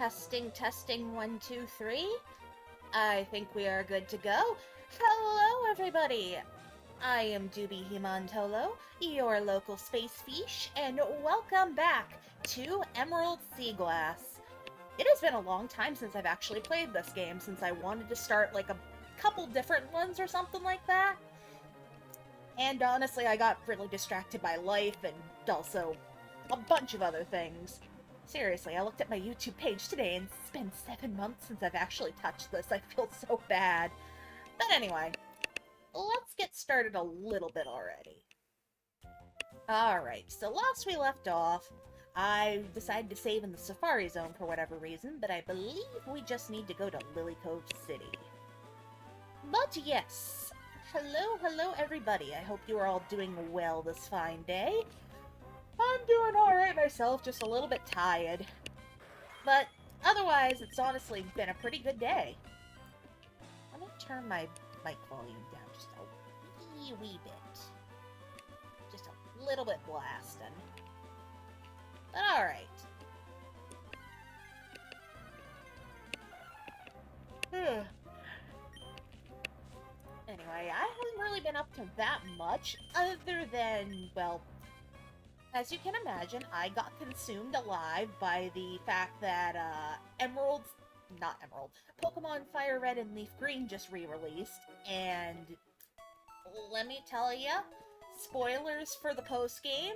Testing, testing, one, two, three. I think we are good to go. Hello, everybody. I am Dubhe Himantolo, your local space fish, and welcome back to Emerald Seaglass. It has been a long time since I've actually played this game, since I wanted to start like a couple different ones or something like that. And honestly, I got really distracted by life and also a bunch of other things. Seriously, I looked at my YouTube page today and it's been 7 months since I've actually touched this. I feel so bad. But anyway, let's get started a little bit already. Alright, so last we left off, I decided to save in the Safari Zone for whatever reason, but I believe we just need to go to Lily Cove City. But yes, hello everybody. I hope you are all doing well this fine day. I'm doing alright myself, just a little bit tired. But otherwise, it's honestly been a pretty good day. Let me turn my mic volume down just a wee bit. Just a little bit blasting. But alright. Anyway, I haven't really been up to that much, other than, well, as you can imagine, I got consumed alive by the fact that, Pokemon Fire Red and Leaf Green just re-released, and let me tell ya, spoilers for the post-game,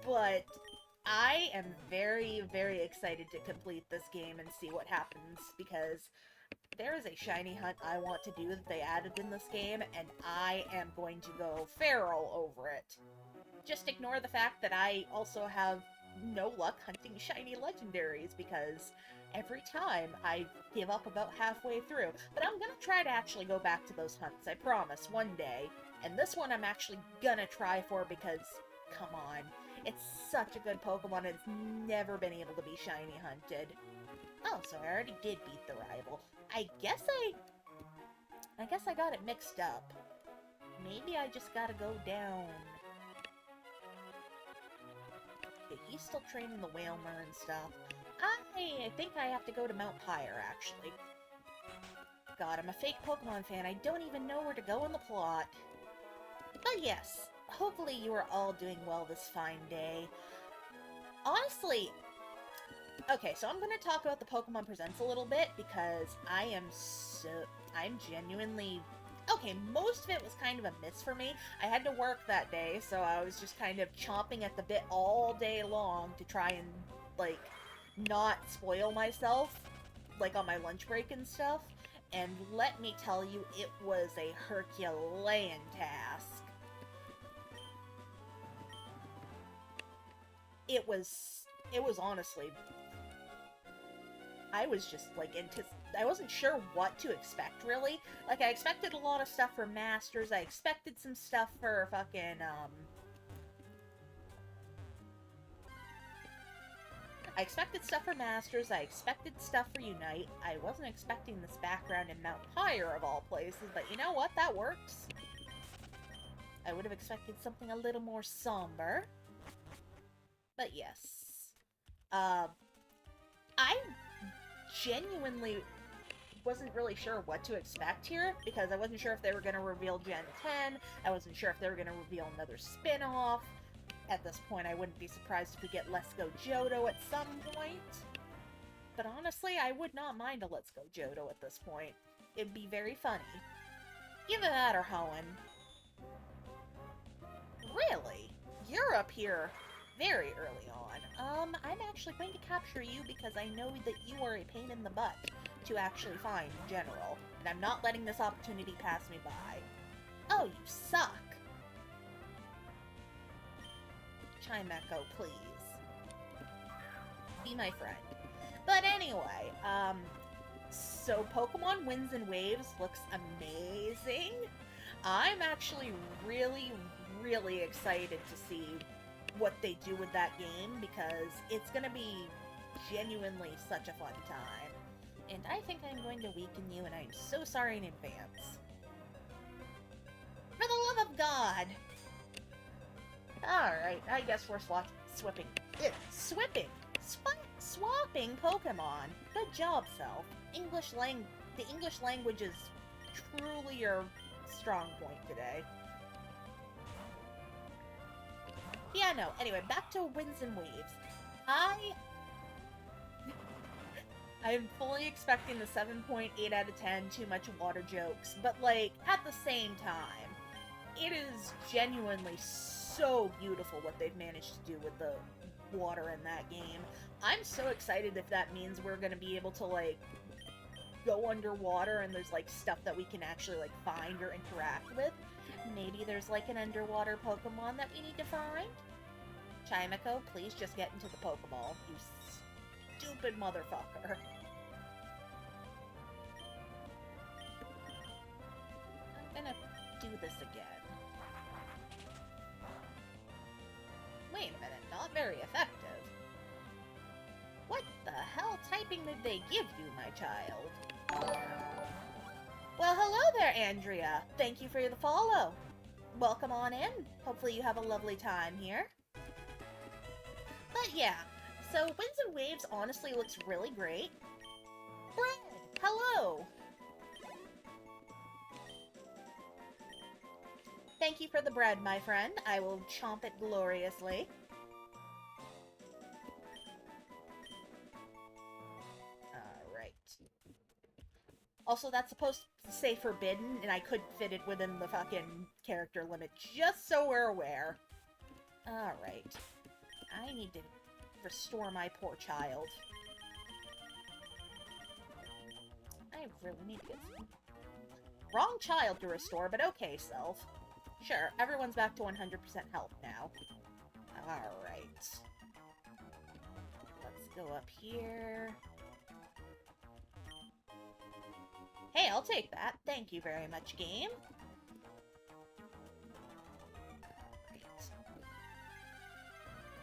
but I am very, very excited to complete this game and see what happens, because there is a shiny hunt I want to do that they added in this game, and I am going to go feral over it. Just ignore the fact that I also have no luck hunting shiny legendaries, because every time I give up about halfway through. But I'm gonna try to actually go back to those hunts, I promise, one day. And this one I'm actually gonna try for because, come on, it's such a good Pokemon, it's never been able to be shiny hunted. Oh, so I already did beat the rival. I guess I got it mixed up. Maybe I just gotta go down. Okay, he's still training the Whalmer and stuff. I think I have to go to Mount Pyre, actually. God, I'm a fake Pokemon fan. I don't even know where to go in the plot. But yes, hopefully you are all doing well this fine day. Honestly, okay, so I'm going to talk about the Pokemon Presents a little bit, because I'm genuinely... Okay, most of it was kind of a miss for me. I had to work that day, so I was just kind of chomping at the bit all day long to try and, like, not spoil myself, like, on my lunch break and stuff. And let me tell you, it was a Herculean task. It was honestly... I was just, like, I wasn't sure what to expect, really. Like, I expected a lot of stuff for Masters, I expected some stuff for fucking, I expected stuff for Masters, I expected stuff for Unite, I wasn't expecting this background in Mount Pyre, of all places, but you know what, that works. I would have expected something a little more somber. But yes. I genuinely wasn't really sure what to expect here, because I wasn't sure if they were going to reveal Gen 10, I wasn't sure if they were going to reveal another spin-off. At this point, I wouldn't be surprised if we get Let's Go Johto at some point. But honestly, I would not mind a Let's Go Johto at this point. It'd be very funny. Either that or Hoenn. Really? You're up here very early on. I'm actually going to capture you because I know that you are a pain in the butt to actually find in general, and I'm not letting this opportunity pass me by. Oh, you suck! Chimecho, please. Be my friend. But anyway, so Pokemon Winds and Waves looks amazing. I'm actually really, really excited to see what they do with that game, because it's gonna be genuinely such a fun time. And I think I'm going to weaken you, and I'm so sorry in advance. For the love of God! Alright, I guess we're swapping. Swapping. typing Pokemon. Good job, Self. The English language is truly your strong point today. Yeah, no. Anyway, back to Winds and Waves. I'm fully expecting the 7.8 out of 10 too much water jokes, but, like, at the same time, it is genuinely so beautiful what they've managed to do with the water in that game. I'm so excited if that means we're gonna be able to, like, go underwater and there's, like, stuff that we can actually, like, find or interact with. Maybe there's, like, an underwater Pokemon that we need to find? Chimiko, please just get into the Pokeball, you stupid motherfucker. I'm gonna do this again. Wait a minute, not very effective. What the hell typing did they give you, my child? Well, hello there, Andrea. Thank you for the follow. Welcome on in. Hopefully you have a lovely time here. But yeah, so Winds and Waves honestly looks really great. Brad, hello! Thank you for the bread, my friend. I will chomp it gloriously. Alright. Also, that's supposed to say forbidden, and I couldn't fit it within the fucking character limit, just so we're aware. Alright. I need to restore my poor child. I really need to get some... Wrong child to restore, but okay, Self. Sure, everyone's back to 100% health now. Alright. Let's go up here. Hey, I'll take that. Thank you very much, game.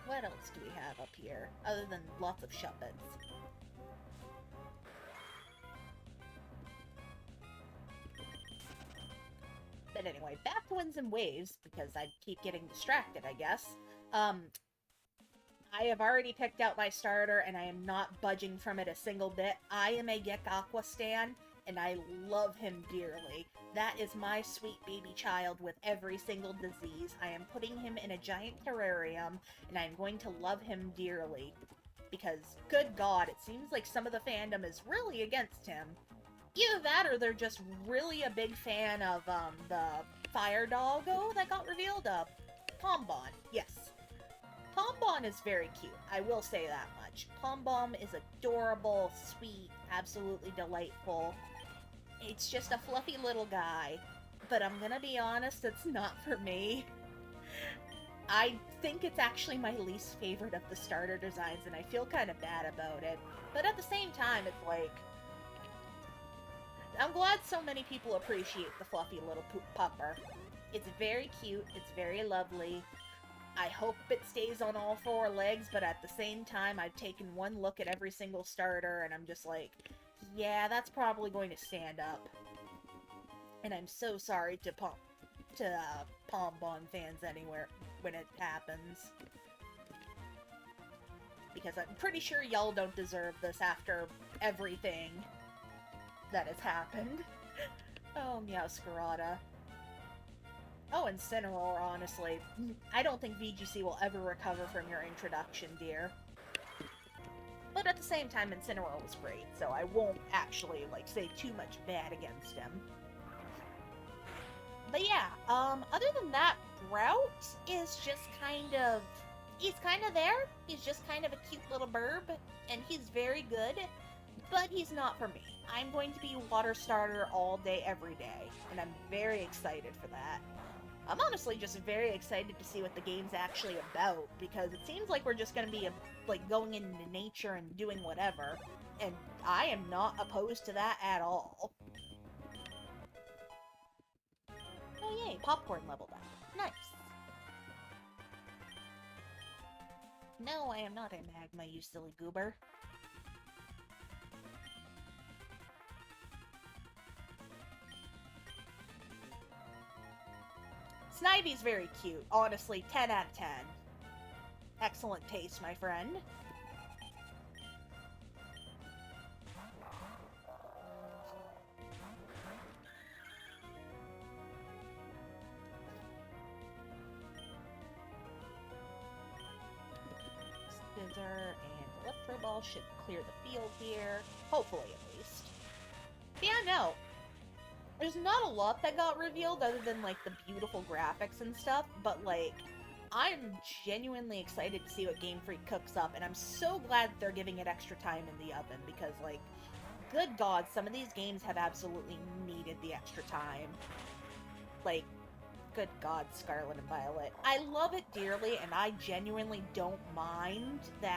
What else do we have up here, other than lots of shuppets? But anyway, back to Winds and Waves, because I keep getting distracted, I guess. I have already picked out my starter, and I am not budging from it a single bit. I am a Gek Aqua stan, and I love him dearly. That is my sweet baby child with every single disease. I am putting him in a giant terrarium, and I'm going to love him dearly. Because, good God, it seems like some of the fandom is really against him. Either that, or they're just really a big fan of, the Fire Doggo that got revealed. Pombon, yes. Pombon is very cute, I will say that much. Pombon is adorable, sweet, absolutely delightful. It's just a fluffy little guy, but I'm gonna be honest, it's not for me. I think it's actually my least favorite of the starter designs, and I feel kind of bad about it. But at the same time, it's like... I'm glad so many people appreciate the fluffy little pupper. It's very cute, it's very lovely. I hope it stays on all four legs, but at the same time, I've taken one look at every single starter, and I'm just like, yeah, that's probably going to stand up. And I'm so sorry to Pombon fans anywhere when it happens. Because I'm pretty sure y'all don't deserve this after everything that has happened. Oh, Meowscarada. Oh, Incineroar, honestly. I don't think VGC will ever recover from your introduction, dear. But at the same time, Incineroar was great, so I won't actually, like, say too much bad against him. But yeah, other than that, Grout is just kind of... He's kind of there. He's just kind of a cute little burb, and he's very good, but he's not for me. I'm going to be water starter all day, every day, and I'm very excited for that. I'm honestly just very excited to see what the game's actually about, because it seems like we're just going to be, like, going into nature and doing whatever, and I am not opposed to that at all. Oh yay, Popcorn leveled up. Nice. No, I am not a magma, you silly goober. Snivy's very cute. Honestly, 10 out of 10. Excellent taste, my friend. Scissor and Electro Ball should clear the field here. Hopefully, at least. But yeah, no. There's not a lot that got revealed other than, like, the beautiful graphics and stuff, but, like, I'm genuinely excited to see what Game Freak cooks up, and I'm so glad they're giving it extra time in the oven, because, like, good God, some of these games have absolutely needed the extra time. Like, good God, Scarlet and Violet. I love it dearly, and I genuinely don't mind the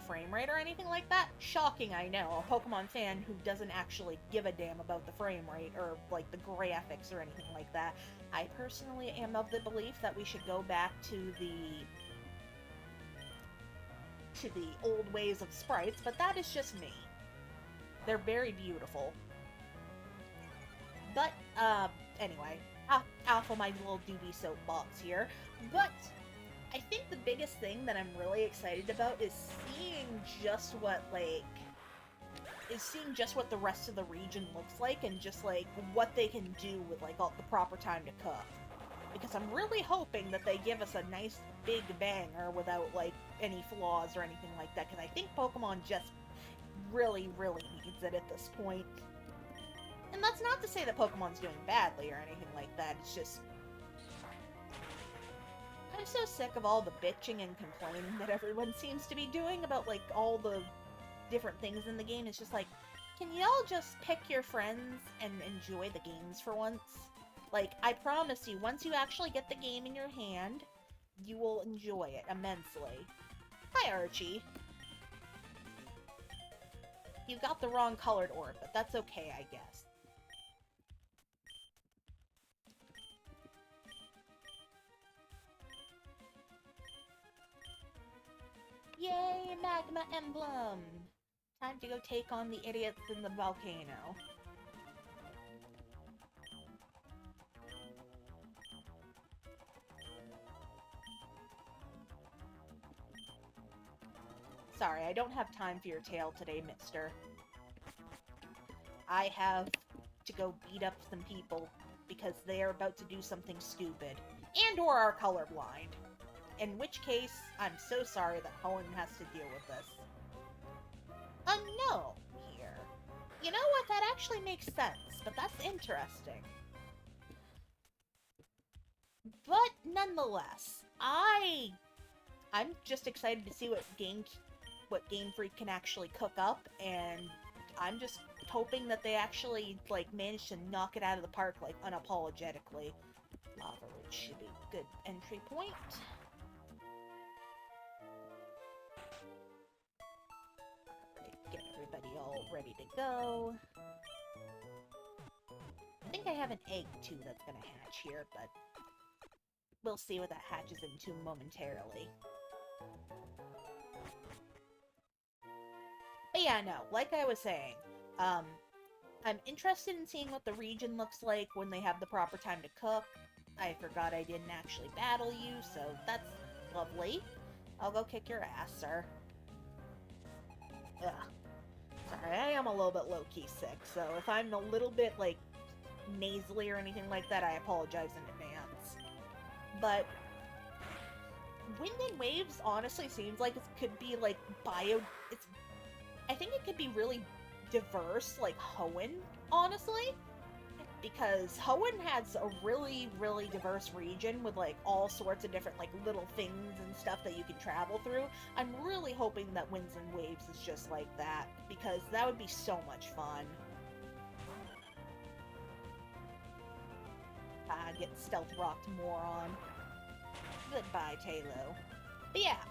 frame rate or anything like that. Shocking, I know. A Pokemon fan who doesn't actually give a damn about the frame rate or, like, the graphics or anything like that. I personally am of the belief that we should go back to the old ways of sprites, but that is just me. They're very beautiful. But, anyway, off of my little Dubhe soapbox here. But I think the biggest thing that I'm really excited about is seeing just what the rest of the region looks like, and just, like, what they can do with, like, all the proper time to cook. Because I'm really hoping that they give us a nice big banger without, like, any flaws or anything like that, because I think Pokemon just really, really needs it at this point. And that's not to say that Pokemon's doing badly or anything like that, it's just... I'm so sick of all the bitching and complaining that everyone seems to be doing about, like, all the different things in the game. It's just like, can y'all just pick your friends and enjoy the games for once? Like, I promise you, once you actually get the game in your hand, you will enjoy it immensely. Hi, Archie. You got the wrong colored orb, but that's okay, I guess. Yay, Magma Emblem! Time to go take on the idiots in the volcano. Sorry, I don't have time for your tale today, mister. I have to go beat up some people because they are about to do something stupid. And or are colorblind. In which case, I'm so sorry that Hoenn has to deal with this. A no here. You know what? That actually makes sense, but that's interesting. But nonetheless, I'm just excited to see what Game Freak can actually cook up, and I'm just hoping that they actually, like, manage to knock it out of the park, like, unapologetically. Lava Root should be a good entry point. Get everybody all ready to go. I think I have an egg, too, that's gonna hatch here, but we'll see what that hatches into momentarily. But yeah, no, like I was saying, I'm interested in seeing what the region looks like when they have the proper time to cook. I forgot I didn't actually battle you, so that's lovely. I'll go kick your ass, sir. Ugh. Sorry, I am a little bit low-key sick, so if I'm a little bit, like, nasally or anything like that, I apologize in advance. But Wind and Waves honestly seems like it could be, like, I think it could be really diverse, like Hoenn, honestly. Because Hoenn has a really, really diverse region with, like, all sorts of different, like, little things and stuff that you can travel through. I'm really hoping that Winds and Waves is just like that, because that would be so much fun. Get stealth rocked, moron. Goodbye, Talo. But yeah,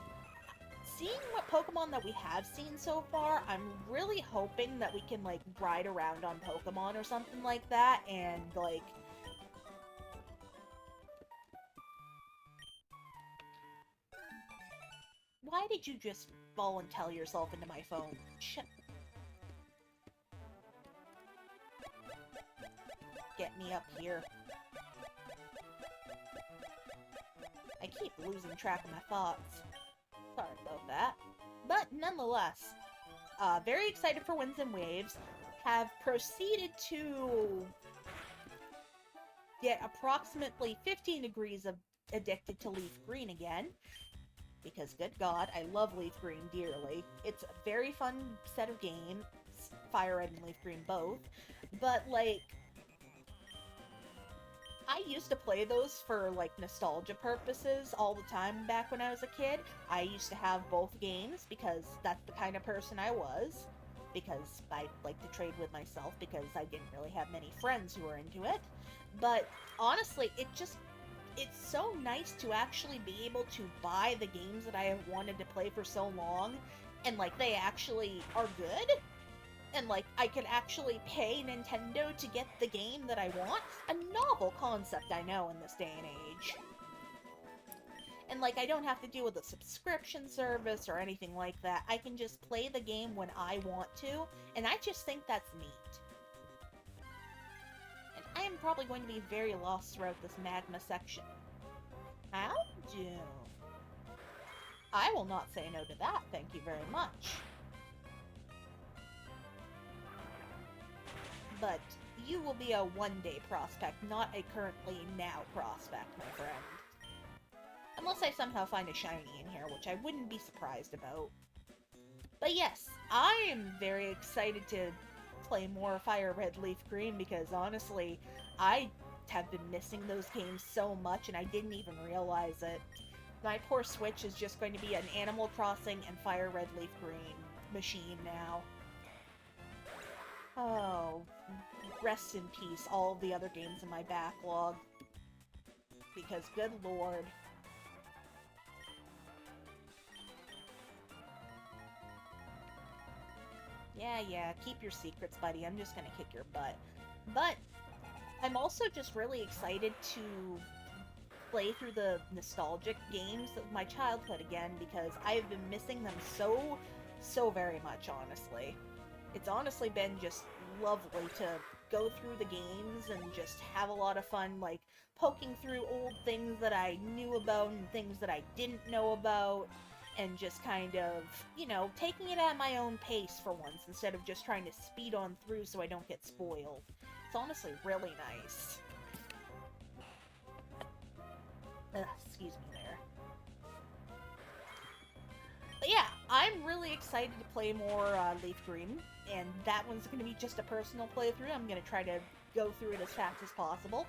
seeing what Pokemon that we have seen so far, I'm really hoping that we can, like, ride around on Pokemon or something like that, and, like... Why did you just volunteer yourself into my phone? Get me up here. I keep losing track of my thoughts. Sorry about that. But nonetheless, very excited for Winds and Waves. Have proceeded to get approximately 15 degrees of addicted to Leaf Green again. because good god, I love Leaf Green dearly. It's a very fun set of games, Fire Red and Leaf Green both, but, like, I used to play those for, like, nostalgia purposes all the time back when I was a kid. I used to have both games because that's the kind of person I was. Because I like to trade with myself because I didn't really have many friends who were into it. But honestly, it's so nice to actually be able to buy the games that I have wanted to play for so long, and, like, they actually are good. And, like, I could actually pay Nintendo to get the game that I want. A novel concept, I know, in this day and age. And, like, I don't have to deal with a subscription service or anything like that. I can just play the game when I want to, and I just think that's neat. And I am probably going to be very lost throughout this magma section. How do? I will not say no to that, thank you very much. But you will be a one-day prospect, not a currently now prospect, my friend. Unless I somehow find a shiny in here, which I wouldn't be surprised about. But yes, I am very excited to play more Fire Red Leaf Green because honestly, I have been missing those games so much and I didn't even realize it. My poor Switch is just going to be an Animal Crossing and Fire Red Leaf Green machine now. Oh, rest in peace, all of the other games in my backlog. Because, good lord. Yeah, keep your secrets, buddy. I'm just gonna kick your butt. But, I'm also just really excited to play through the nostalgic games of my childhood again, because I have been missing them so very much, honestly. It's honestly been just lovely to go through the games and just have a lot of fun, like, poking through old things that I knew about and things that I didn't know about, and just kind of, you know, taking it at my own pace for once, instead of just trying to speed on through so I don't get spoiled. It's honestly really nice. Excuse me there. But yeah, I'm really excited to play more Leaf Green, and that one's going to be just a personal playthrough. I'm going to try to go through it as fast as possible.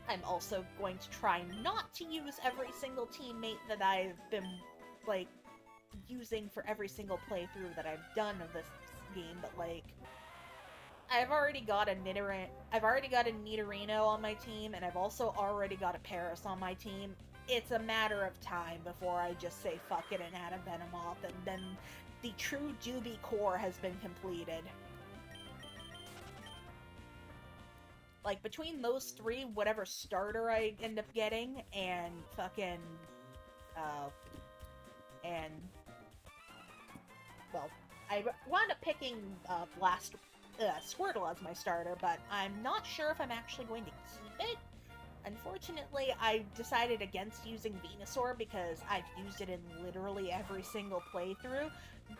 I'm also going to try not to use every single teammate that I've been, like, using for every single playthrough that I've done of this game, but, like, I've already got a Nidorino on my team, and I've also already got a Paris on my team. It's a matter of time before I just say fuck it and add a Venomoth, and then the true Dubhe core has been completed. Like, between those three, whatever starter I end up getting, and fucking, well, I wound up picking, Squirtle as my starter, but I'm not sure if I'm actually going to keep it. Unfortunately, I decided against using Venusaur because I've used it in literally every single playthrough,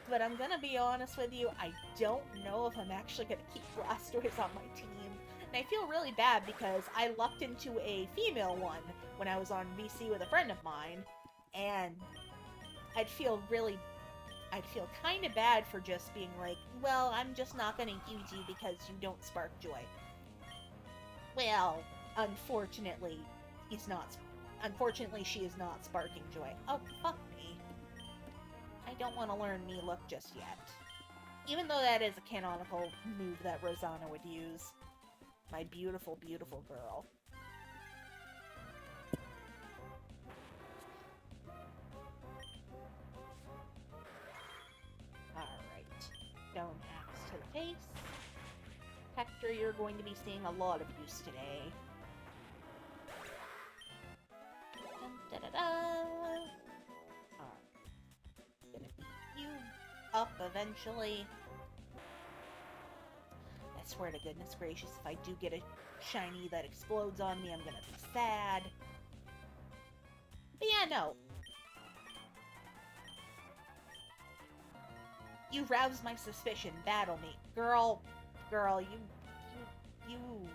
but I'm gonna be honest with you, I don't know if I'm actually gonna keep Blastoise on my team. And I feel really bad because I lucked into a female one when I was on VC with a friend of mine, and I'd feel kind of bad for just being like, well, I'm just not gonna use you because you don't spark joy. Well, unfortunately, she is not sparking joy. Oh, fuck me. I don't want to learn me look just yet. Even though that is a canonical move that Rosanna would use. My beautiful, beautiful girl. Alright. Stone Axe to the face. Hector, you're going to be seeing a lot of use today. Dun-da-da-da! Gonna beat you up eventually. I swear to goodness gracious, if I do get a shiny that explodes on me, I'm gonna be sad. But yeah, no. You roused my suspicion. Battle me. Girl, you,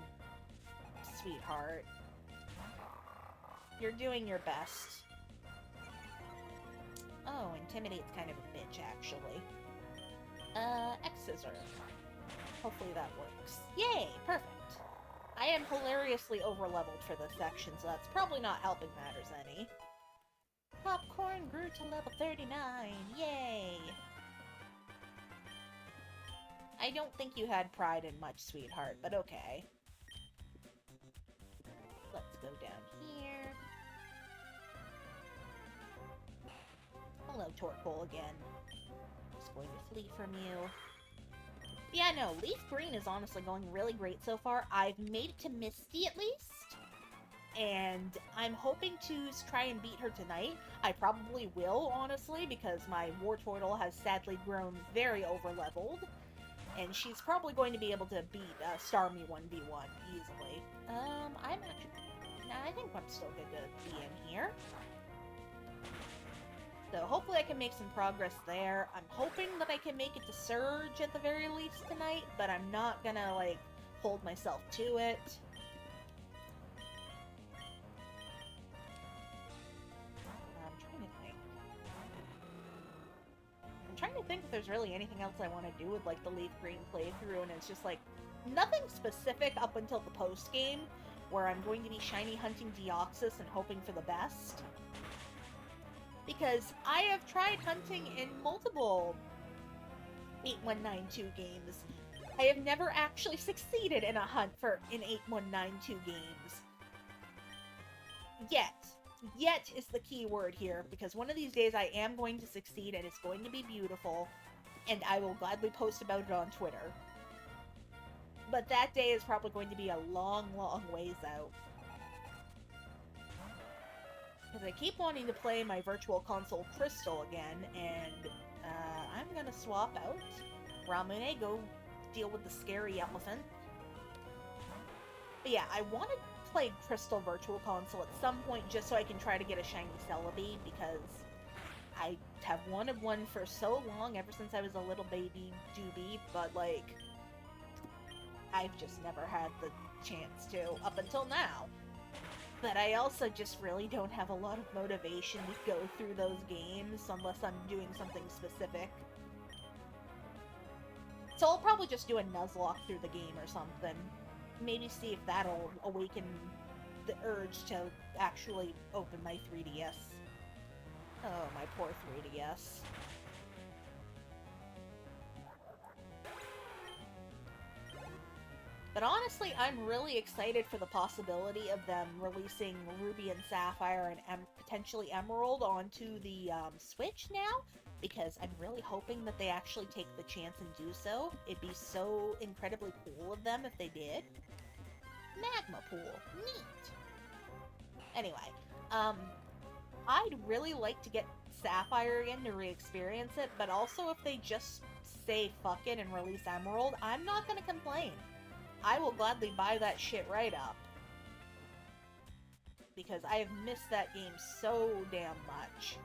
sweetheart. You're doing your best. Oh, Intimidate's kind of a bitch, actually. X-Scissor. Hopefully that works. Yay! Perfect. I am hilariously overleveled for this section, so that's probably not helping matters any. Popcorn grew to level 39! Yay! I don't think you had pride in much, sweetheart, but okay. Let's go down here. Hello, Torkoal again. Just going to flee from you. Yeah, no, Leaf Green is honestly going really great so far. I've made it to Misty at least, and I'm hoping to try and beat her tonight. I probably will, honestly, because my Wartortle has sadly grown very overleveled, and she's probably going to be able to beat Starmie 1v1 easily. I'm actually... Nah, I think I'm still good to be in here. So hopefully I can make some progress there. I'm hoping that I can make it to Surge at the very least tonight, but I'm not gonna, like, hold myself to it. I'm trying to think if there's really anything else I want to do with, like, the Leaf Green playthrough, and it's just, like, nothing specific up until the post-game, where I'm going to be shiny hunting Deoxys and hoping for the best. Because I have tried hunting in multiple 8192 games. I have never actually succeeded in a hunt in 8192 games. Yet. Yet is the key word here, because one of these days I am going to succeed, and it's going to be beautiful, and I will gladly post about it on Twitter. But that day is probably going to be a long, long ways out. Because I keep wanting to play my Virtual Console Crystal again, and I'm gonna swap out Ramune, go deal with the scary elephant. But yeah, I want to play Crystal Virtual Console at some point just so I can try to get a shiny Celebi, because I have wanted one for so long, ever since I was a little baby Dubhe, but like, I've just never had the chance to, up until now. But I also just really don't have a lot of motivation to go through those games unless I'm doing something specific. So I'll probably just do a Nuzlocke through the game or something. Maybe see if that'll awaken the urge to actually open my 3DS. Oh, my poor 3DS. But honestly, I'm really excited for the possibility of them releasing Ruby and Sapphire and potentially Emerald onto the Switch now, because I'm really hoping that they actually take the chance and do so. It'd be so incredibly cool of them if they did. Magma Pool. Neat! Anyway, I'd really like to get Sapphire again to re-experience it, but also if they just say fuck it and release Emerald, I'm not gonna complain. I will gladly buy that shit right up. Because I have missed that game so damn much.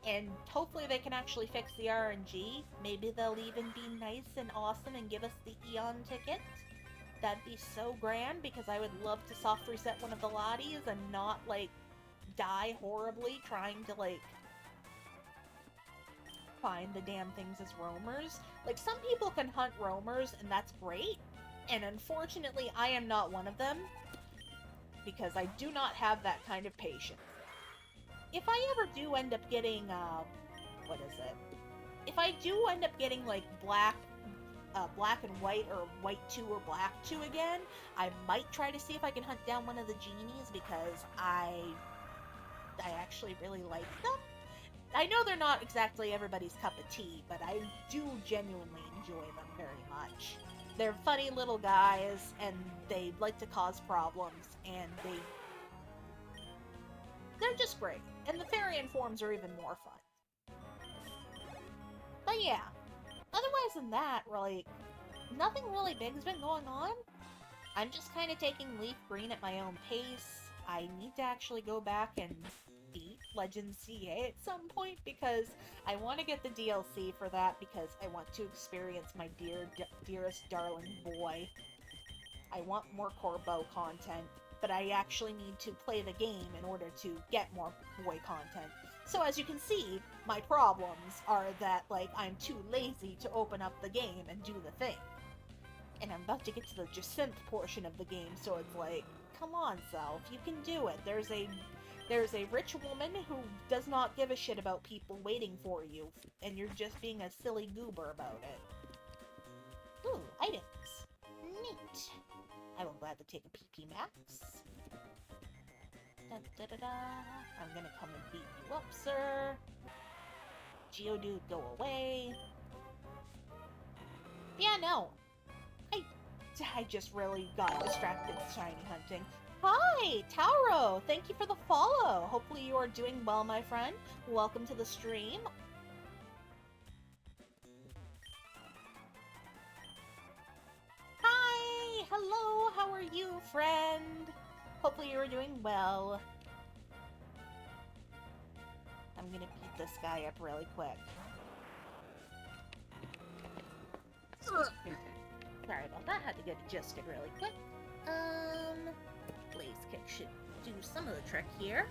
And hopefully they can actually fix the RNG. Maybe they'll even be nice and awesome and give us the Eon ticket. That'd be so grand, because I would love to soft reset one of the Lotties and not, like, die horribly trying to, like, find the damn things as roamers. Like, some people can hunt roamers, and that's great. And unfortunately, I am not one of them, because I do not have that kind of patience. If I ever do end up getting, what is it? If I do end up getting, like, black and white, or white 2 or black 2 again, I might try to see if I can hunt down one of the genies, because I actually really like them. I know they're not exactly everybody's cup of tea, but I do genuinely enjoy them very much. They're funny little guys, and they like to cause problems, and they're just great. And the Therian forms are even more fun. But yeah, otherwise than that, like, nothing really big has been going on. I'm just kind of taking Leaf Green at my own pace. I need to actually go back and beat Legends CA at some point, because I want to get the DLC for that, because I want to experience my dearest darling boy. I want more Corbo content, but I actually need to play the game in order to get more boy content. So as you can see, my problems are that, like, I'm too lazy to open up the game and do the thing. And I'm about to get to the Jacinth portion of the game, so it's like, come on, self, you can do it. There's a rich woman who does not give a shit about people waiting for you, and you're just being a silly goober about it. Ooh, items. Neat. I will gladly take a PP Max. Da, da, da, da. I'm gonna come and beat you up, sir. Geodude, go away. Yeah, no. I just really got distracted shiny hunting. Hi, Tauro! Thank you for the follow. Hopefully you are doing well, my friend. Welcome to the stream. Hi! Hello, how are you, friend? Hopefully you are doing well. I'm gonna beat this guy up really quick. Sorry about that, had to get adjusted really quick. Blaze Kick should do some of the trick here.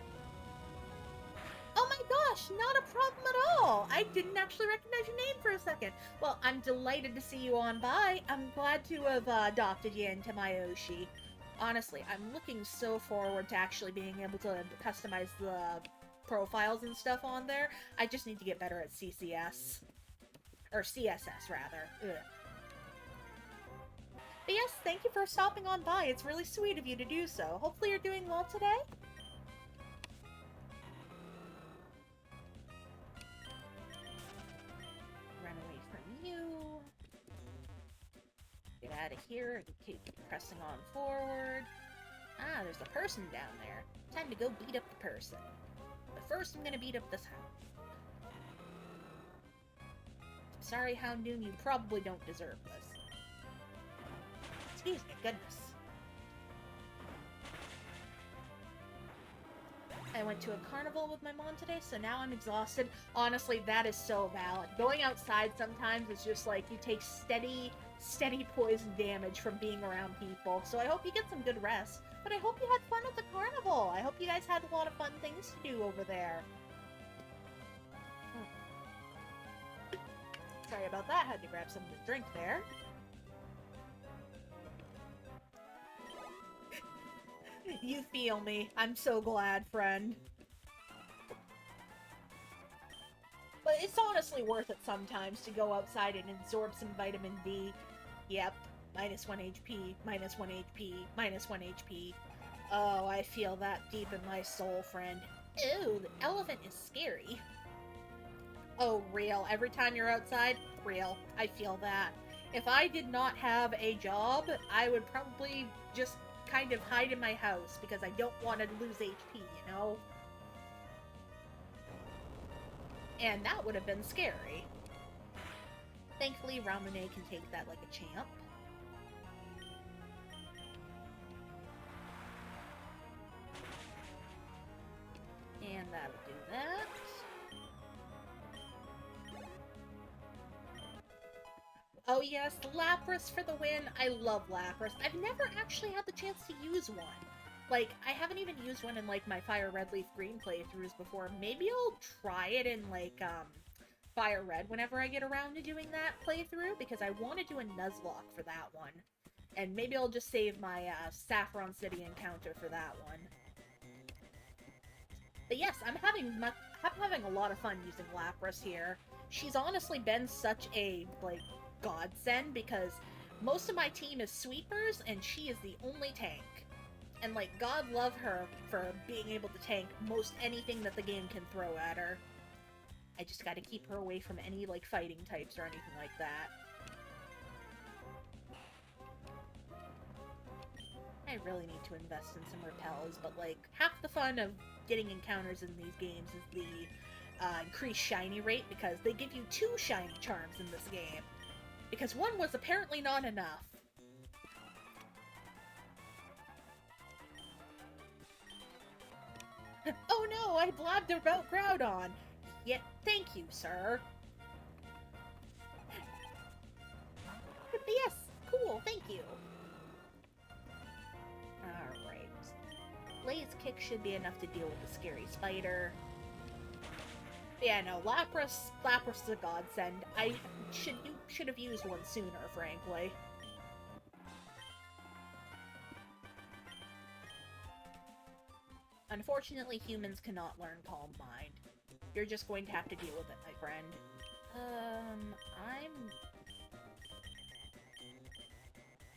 Oh my gosh, not a problem at all! I didn't actually recognize your name for a second. Well, I'm delighted to see you on by. I'm glad to have adopted you into my Oshi. Honestly, I'm looking so forward to actually being able to customize the profiles and stuff on there. I just need to get better at CCS. Or CSS, rather. Ugh. But yes, thank you for stopping on by. It's really sweet of you to do so. Hopefully you're doing well today. Run away from you. Get out of here and keep pressing on forward. Ah, there's a person down there. Time to go beat up the person. But first I'm gonna beat up this hound. Sorry, Houndoom, you probably don't deserve this. Excuse me, goodness. I went to a carnival with my mom today, so now I'm exhausted. Honestly, that is so valid. Going outside sometimes is just like you take steady poison damage from being around people. So I hope you get some good rest. But I hope you had fun at the carnival. I hope you guys had a lot of fun things to do over there. Sorry about that. Had to grab something to drink there. You feel me. I'm so glad, friend. But it's honestly worth it sometimes to go outside and absorb some vitamin D. Yep. Minus 1 HP, minus 1 HP, minus 1 HP. Oh, I feel that deep in my soul, friend. Ew, the elephant is scary. Oh, real. Every time you're outside? Real. I feel that. If I did not have a job, I would probably just kind of hide in my house because I don't want to lose HP, you know? And that would have been scary. Thankfully, Ramune can take that like a champ. And that'll do that. Oh yes, Lapras for the win. I love Lapras. I've never actually had the chance to use one. Like, I haven't even used one in, like, my Fire Red Leaf Green playthroughs before. Maybe I'll try it in, like, Fire Red whenever I get around to doing that playthrough, because I want to do a Nuzlocke for that one. And maybe I'll just save my, Saffron City encounter for that one. But yes, I'm having a lot of fun using Lapras here. She's honestly been such a, like, godsend, because most of my team is sweepers, and she is the only tank. And, like, God love her for being able to tank most anything that the game can throw at her. I just gotta keep her away from any, like, fighting types or anything like that. I really need to invest in some repels, but, like, half the fun of getting encounters in these games is the increased shiny rate, because they give you 2 shiny charms in this game. Because 1 was apparently not enough. Oh no, I blabbed about Groudon! Yeah, thank you, sir. But yes, cool, thank you. Alright. Blaze Kick should be enough to deal with the scary spider. Yeah, no, Lapras is a godsend. You should have used one sooner, frankly. Unfortunately, humans cannot learn Calm Mind. You're just going to have to deal with it, my friend. I'm...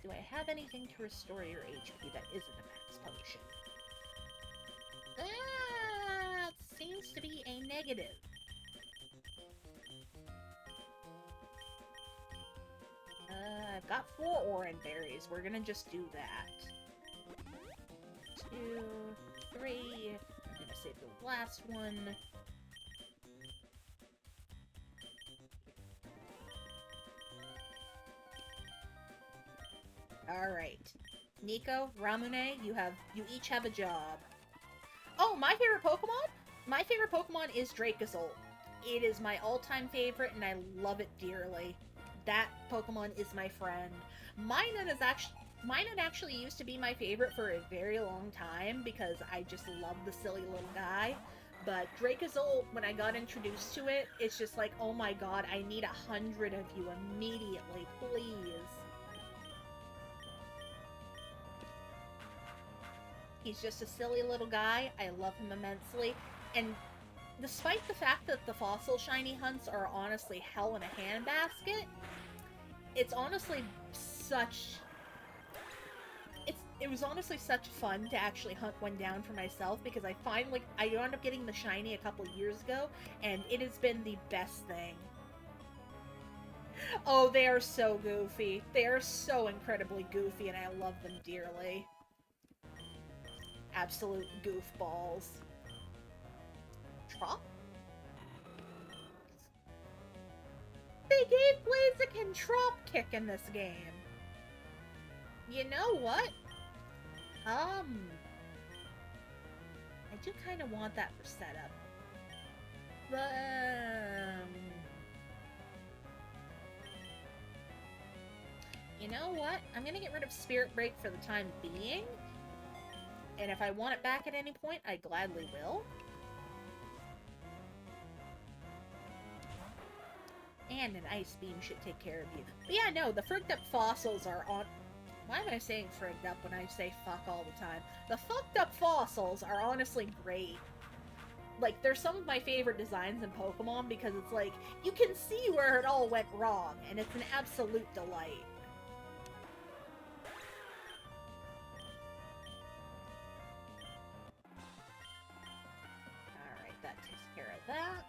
Do I have anything to restore your HP that isn't a max potion? That seems to be a negative. I've got 4 Oran berries. We're gonna just do that. 2, 3. I'm gonna save the last one. Alright. Nico, Ramune, you each have a job. Oh, my favorite Pokemon? My favorite Pokemon is Dracozolt. It is my all-time favorite, and I love it dearly. That Pokemon is my friend. Minun actually used to be my favorite for a very long time because I just love the silly little guy. But Dracozolt, when I got introduced to it, it's just like, oh my god, I need 100 of you immediately, please. He's just a silly little guy. I love him immensely. And despite the fact that the fossil shiny hunts are honestly hell in a handbasket, it's honestly such... It was honestly such fun to actually hunt one down for myself because I wound up getting the shiny a couple years ago, and it has been the best thing. Oh, they are so goofy. They are so incredibly goofy, and I love them dearly. Absolute goofballs. Trop? They gave Blaziken Trop Kick in this game. You know what? I do kind of want that for setup. But, you know what? I'm gonna get rid of Spirit Break for the time being. And if I want it back at any point, I gladly will. And an Ice Beam should take care of you. But yeah, no, the frigged up fossils are on... Why am I saying frigged up when I say fuck all the time? The fucked up fossils are honestly great. Like, they're some of my favorite designs in Pokemon because it's like, you can see where it all went wrong, and it's an absolute delight. Alright, that takes care of that.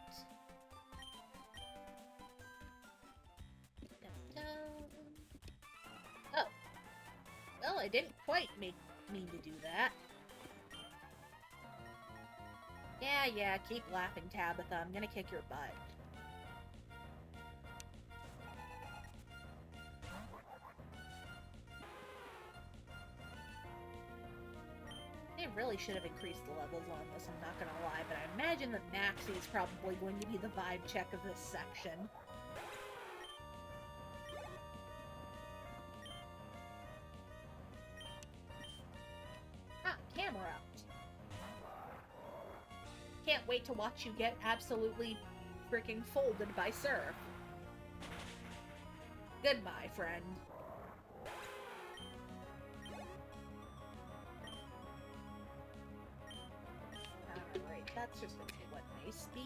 Oh. Well, I didn't quite mean to do that. Yeah, keep laughing, Tabitha. I'm gonna kick your butt. They really should have increased the levels on this, I'm not gonna lie, but I imagine that Maxie is probably going to be the vibe check of this section. Ah, camera. Can't wait to watch you get absolutely freaking folded by Surf. Goodbye, friend. Alright, that's just what nice beam.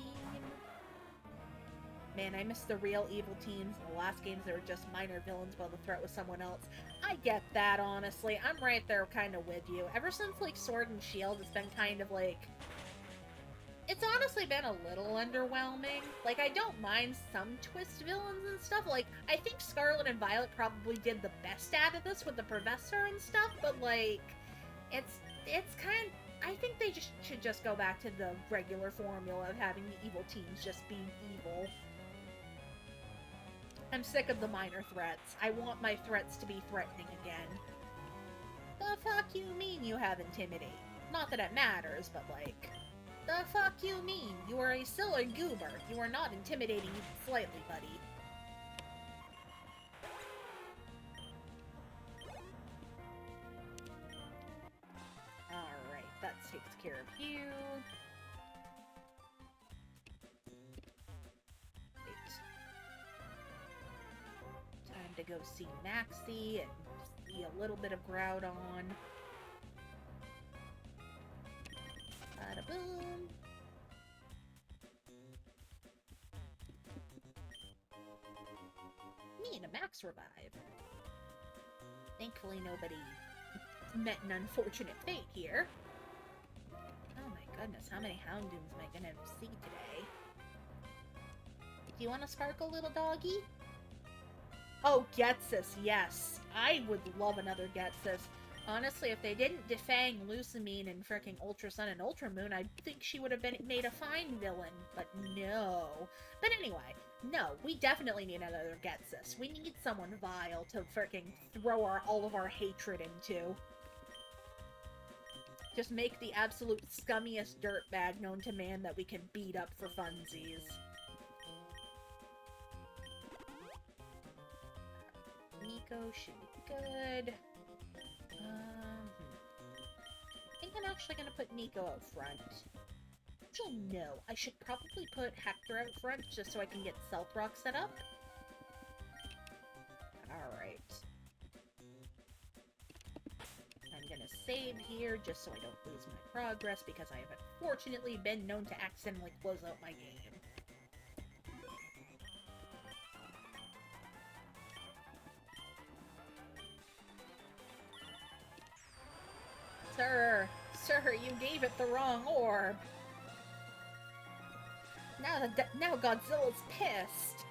Man, I miss the real evil teams. In the last games, they were just minor villains while the threat was someone else. I get that, honestly. I'm right there kind of with you. Ever since, like, Sword and Shield, it's been kind of, like... It's honestly been a little underwhelming. Like, I don't mind some twist villains and stuff. Like, I think Scarlet and Violet probably did the best out of this with the Professor and stuff, but, like, it's kind of... I think they should just go back to the regular formula of having the evil teams just being evil. I'm sick of the minor threats. I want my threats to be threatening again. The fuck you mean you have Intimidate? Not that it matters, but, like... The fuck you mean? You are a silly goober. You are not intimidating even slightly, buddy. Alright, that takes care of you. to go see Maxie and see a little bit of Groudon. Bada boom. Me and a Max revive. Thankfully nobody met an unfortunate fate here. Oh my goodness, how many Houndoons am I gonna see today? Do you want a sparkle, little doggy? Oh, Getsus, yes. I would love another Getsus. Honestly, if they didn't defang Lusamine in frickin' Ultra Sun and Ultra Moon, I think she would have been made a fine villain. But no. But anyway, no, we definitely need another Getsus. We need someone vile to frickin' throw all of our hatred into. Just make the absolute scummiest dirtbag known to man that we can beat up for funsies. Nico should be good. I think I'm actually going to put Nico out front. Actually, no. I should probably put Hector out front just so I can get Stealth Rock set up. Alright. I'm going to save here just so I don't lose my progress because I have unfortunately been known to accidentally close out my game. Sir, you gave it the wrong orb. Now Godzilla's pissed.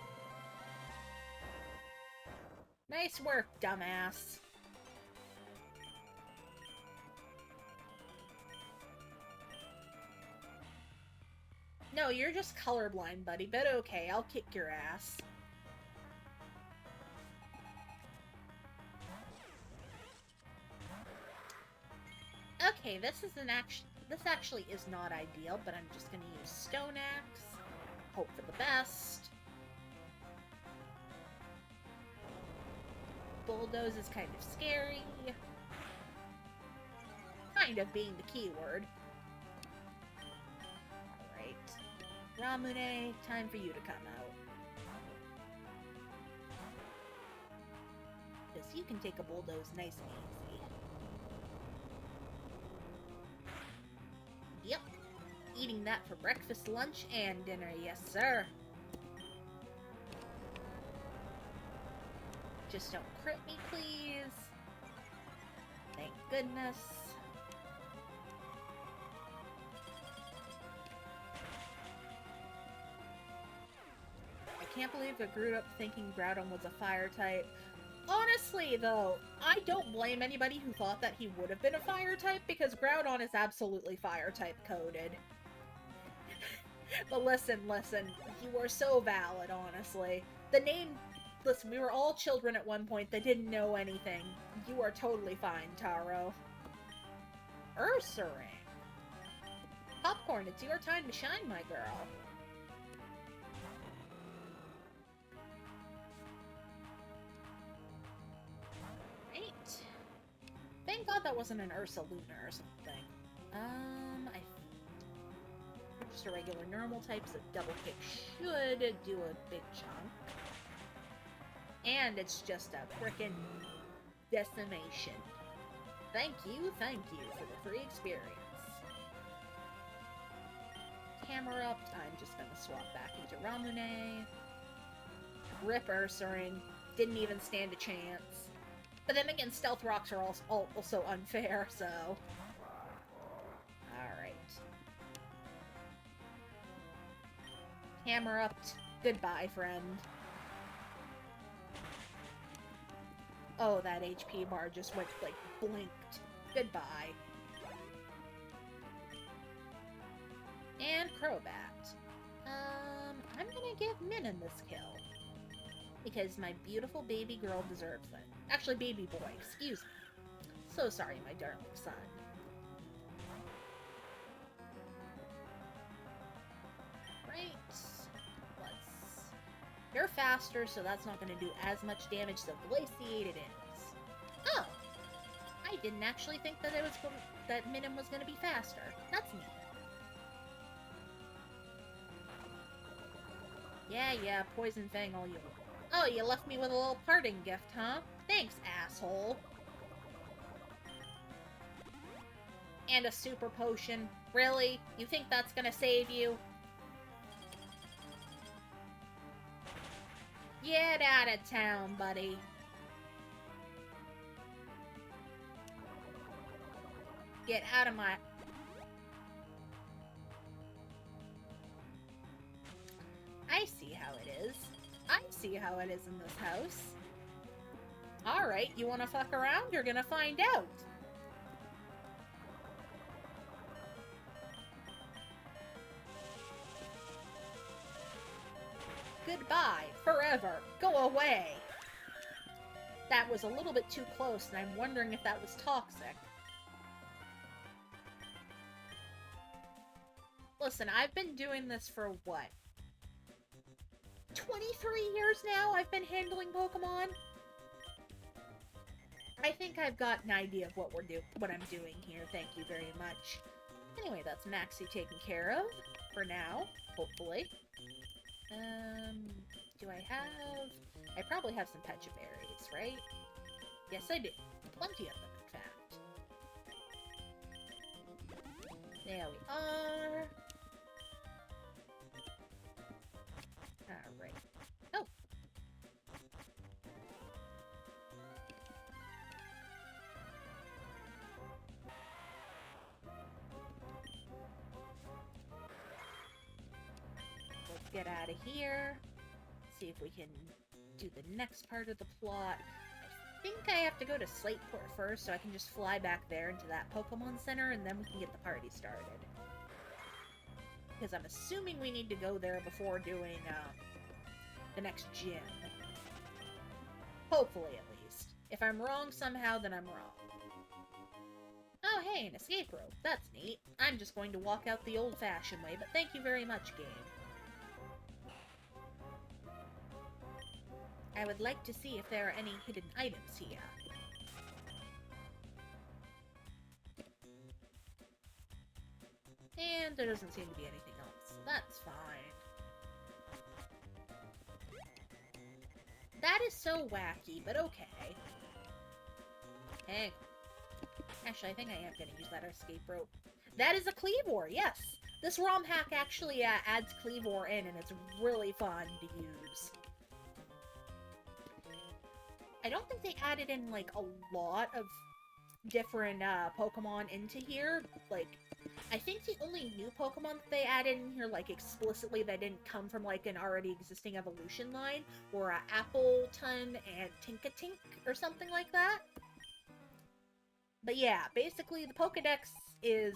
Nice work, dumbass. No, you're just colorblind, buddy, but okay, I'll kick your ass. Okay, this actually is not ideal, but I'm just gonna use Stone Axe. Hope for the best. Bulldoze is kind of scary. Kind of being the keyword. Alright. Ramune, time for you to come out. Because you can take a Bulldoze nice and easy. Yep. Eating that for breakfast, lunch, and dinner. Yes, sir. Just don't crit me, please. Thank goodness. I can't believe I grew up thinking Groudon was a fire type. Honestly, though, I don't blame anybody who thought that he would have been a fire type, because Groudon is absolutely fire type coded. But listen, you are so valid, honestly. The name... Listen, we were all children at one point that didn't know anything. You are totally fine, Taro. Ursaring. Popcorn, it's your time to shine, my girl. Right. Thank God that wasn't an Ursaluna or something. Just a regular normal type, so double kick should do a big chunk. And it's just a frickin' decimation. Thank you for the free experience. Camera up, I'm just gonna swap back into Ramune. Rip Ursaring, didn't even stand a chance. But then again, Stealth Rocks are also unfair, so... Alright. Hammer up. Goodbye, friend. Oh, that HP bar just went, like, blinked. Goodbye. And Crobat. I'm gonna give Minun this kill. Because my beautiful baby girl deserves it. Actually, baby boy, excuse me. So sorry, my darling son. Right. You're faster, so that's not going to do as much damage, so Glaciated is. Oh! I didn't actually think that that Minun was going to be faster. That's neat. Yeah, Poison Fang all you want. Oh, you left me with a little parting gift, huh? Thanks, asshole. And a super potion. Really? You think that's gonna save you? Get out of town, buddy. Get out of my... I see how it is. I see how it is in this house. Alright, you wanna fuck around? You're gonna find out. Goodbye, forever, go away. That was a little bit too close, and I'm wondering if that was toxic. Listen, I've been doing this for what? 23 years now I've been handling Pokemon? I think I've got an idea of what I'm doing here, thank you very much. Anyway, that's Maxie taken care of, for now, hopefully. Do I have... I probably have some Pecha Berries, right? Yes, I do. Plenty of them, in fact. There we are. Alright. Oh! Let's get out of here. See if we can do the next part of the plot. I think I have to go to Slateport first, so I can just fly back there into that Pokemon Center, and then we can get the party started. Because I'm assuming we need to go there before doing, the next gym. Hopefully, at least. If I'm wrong somehow, then I'm wrong. Oh, hey, an escape rope. That's neat. I'm just going to walk out the old-fashioned way, but thank you very much, game. I would like to see if there are any hidden items here. And there doesn't seem to be anything else. That's fine. That is so wacky, but okay. Hey. Actually, I think I am going to use that escape rope. That is a Cleavor, yes! This ROM hack actually adds Cleavor in, and it's really fun to use. I don't think they added in, like, a lot of different Pokemon into here. Like, I think the only new Pokemon that they added in here, like, explicitly that didn't come from, like, an already existing evolution line were Appleton and Tinkatink or something like that. But yeah, basically the Pokedex is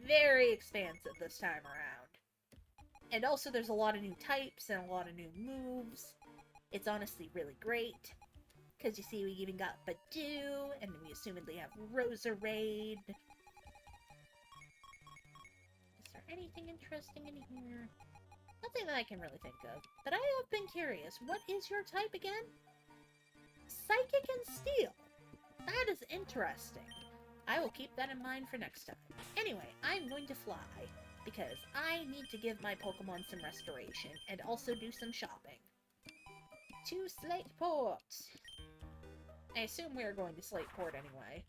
very expansive this time around. And also there's a lot of new types and a lot of new moves. It's honestly really great. Because you see we even got Badoo, and we assumedly have Roserade. Is there anything interesting in here? Nothing that I can really think of. But I have been curious. What is your type again? Psychic and Steel. That is interesting. I will keep that in mind for next time. Anyway, I'm going to fly. Because I need to give my Pokemon some restoration. And also do some shopping. To Slateport. I assume we are going to Slateport anyway.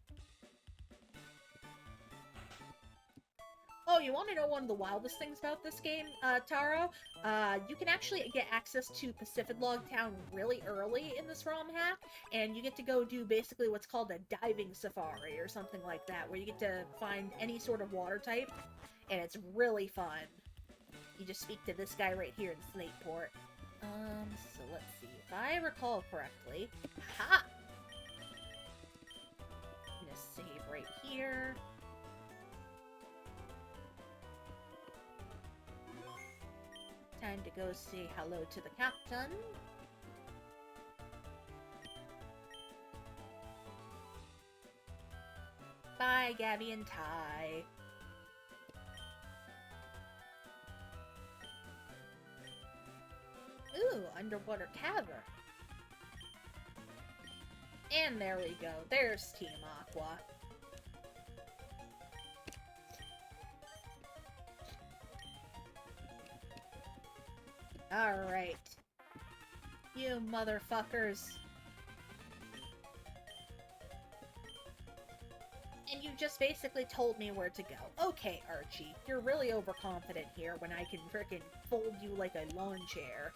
Oh, you want to know one of the wildest things about this game, Taro? You can actually get access to Pacific Log Town really early in this ROM hack, and you get to go do basically what's called a diving safari or something like that, where you get to find any sort of water type, and it's really fun. You just speak to this guy right here in Slateport. So let's see. If I recall correctly... Ha! I'm gonna save right here. Time to go say hello to the captain. Bye, Gabby and Ty. Ooh, underwater cavern. And there we go. There's Team Aqua. Alright. You motherfuckers. And you just basically told me where to go. Okay, Archie, you're really overconfident here when I can frickin' fold you like a lawn chair.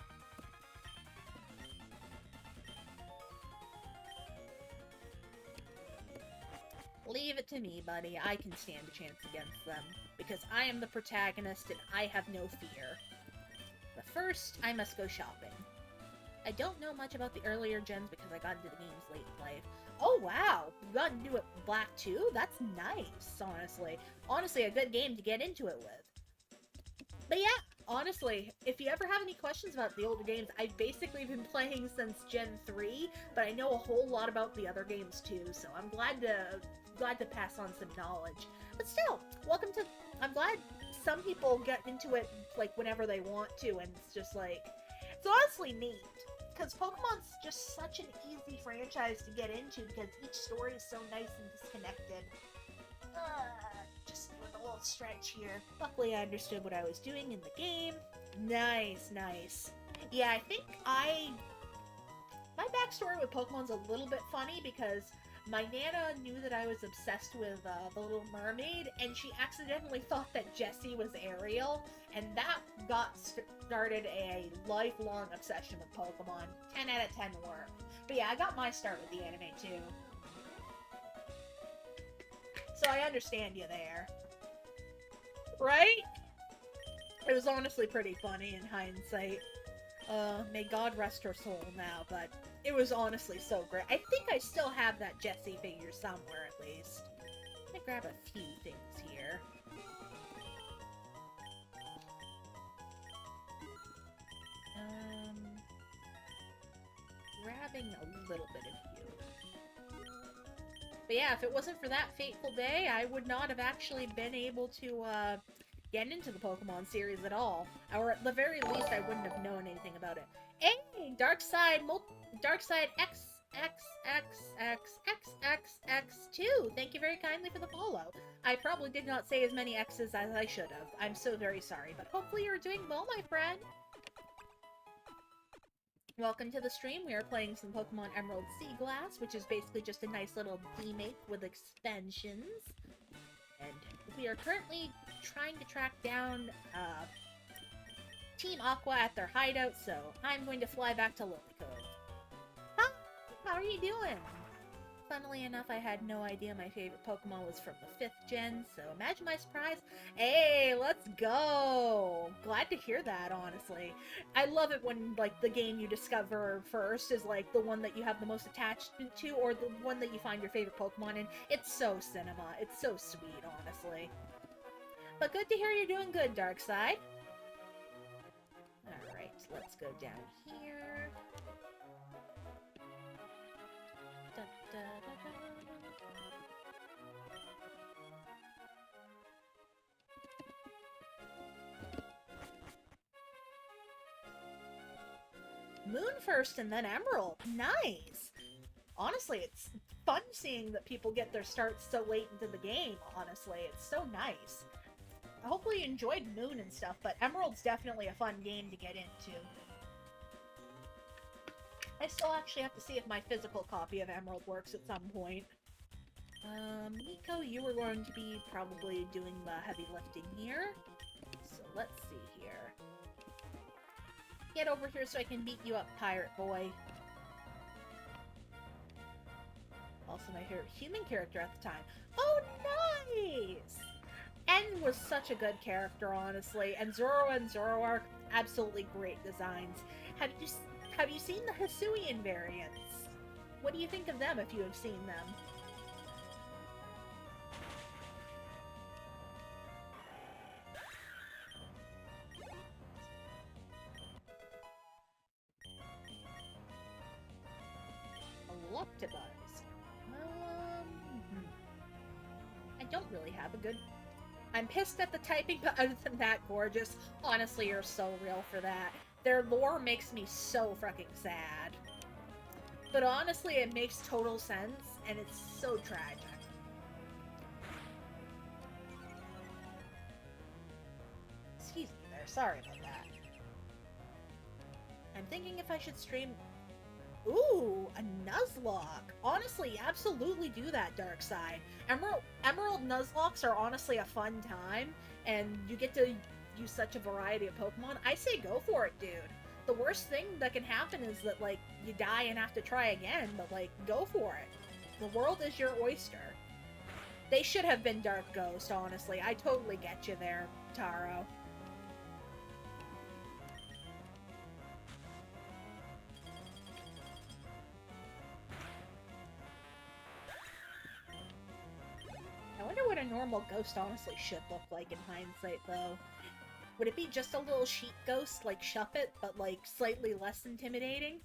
Leave it to me, buddy. I can stand a chance against them, because I am the protagonist and I have no fear. But first, I must go shopping. I don't know much about the earlier gens because I got into the games late in life. Oh wow, you got into it Black too? That's nice, honestly. Honestly, a good game to get into it with. But yeah, honestly, if you ever have any questions about the older games, I've basically been playing since Gen 3, but I know a whole lot about the other games too, so I'm glad to pass on some knowledge. But still, welcome to... I'm glad some people get into it, like, whenever they want to, and it's just, like... It's honestly neat, because Pokemon's just such an easy franchise to get into, because each story is so nice and disconnected. Just doing a little stretch here. Luckily, I understood what I was doing in the game. Nice, nice. Yeah, I think my backstory with Pokemon's a little bit funny, because my Nana knew that I was obsessed with The Little Mermaid, and she accidentally thought that Jessie was Ariel, and that got started a lifelong obsession with Pokemon. 10 out of 10 work. But yeah, I got my start with the anime too. So I understand you there. Right? It was honestly pretty funny in hindsight. May God rest her soul now, but it was honestly so great. I think I still have that Jessie figure somewhere, at least. Let me grab a few things here. Grabbing a little bit of you. But yeah, if it wasn't for that fateful day, I would not have actually been able to, get into the Pokemon series at all. Or at the very least, I wouldn't have known anything about it. Hey! Darkside XXXXXXX2! Thank you very kindly for the follow. I probably did not say as many X's as I should have. I'm so very sorry, but hopefully you're doing well, my friend! Welcome to the stream. We are playing some Pokemon Emerald Seaglass, which is basically just a nice little remake with expansions. And we are currently trying to track down Team Aqua at their hideout, so I'm going to fly back to Lily Cove. Hi! How are you doing? Funnily enough, I had no idea my favorite Pokemon was from the 5th gen, so imagine my surprise. Hey, let's go! Glad to hear that, honestly. I love it when, like, the game you discover first is, like, the one that you have the most attachment to, or the one that you find your favorite Pokemon in. It's so cinema. It's so sweet, honestly. But good to hear you're doing good, Darkside. Alright, let's go down here. Da, da, da, da. Moon first and then Emerald. Nice! Honestly, it's fun seeing that people get their starts so late into the game, honestly. It's so nice. Hopefully you enjoyed Moon and stuff, but Emerald's definitely a fun game to get into. I still actually have to see if my physical copy of Emerald works at some point. Nico, you were going to be probably doing the heavy lifting here. So let's see here. Get over here so I can beat you up, pirate boy. Also my favorite human character at the time. Oh, nice! En was such a good character, honestly, and Zoro and Zoroark, absolutely great designs. Have you seen the Hisuian variants? What do you think of them if you have seen them? Electabuzz. I don't really have a good... I'm pissed at the typing, but other than that, gorgeous. Honestly, you're so real for that. Their lore makes me so fucking sad. But honestly, it makes total sense, and it's so tragic. Excuse me there, sorry about that. I'm thinking if I should stream Ooh, a Nuzlocke. Honestly, absolutely do that, Dark Side. Emerald Nuzlocks are honestly a fun time, and you get to use such a variety of Pokemon. I say go for it, dude. The worst thing that can happen is that, like, you die and have to try again, but, like, go for it. The world is your oyster. They should have been Dark Ghost, honestly. I totally get you there, Taro. I wonder what a normal ghost honestly should look like in hindsight, though. Would it be just a little sheep ghost like Shuppet, but like slightly less intimidating?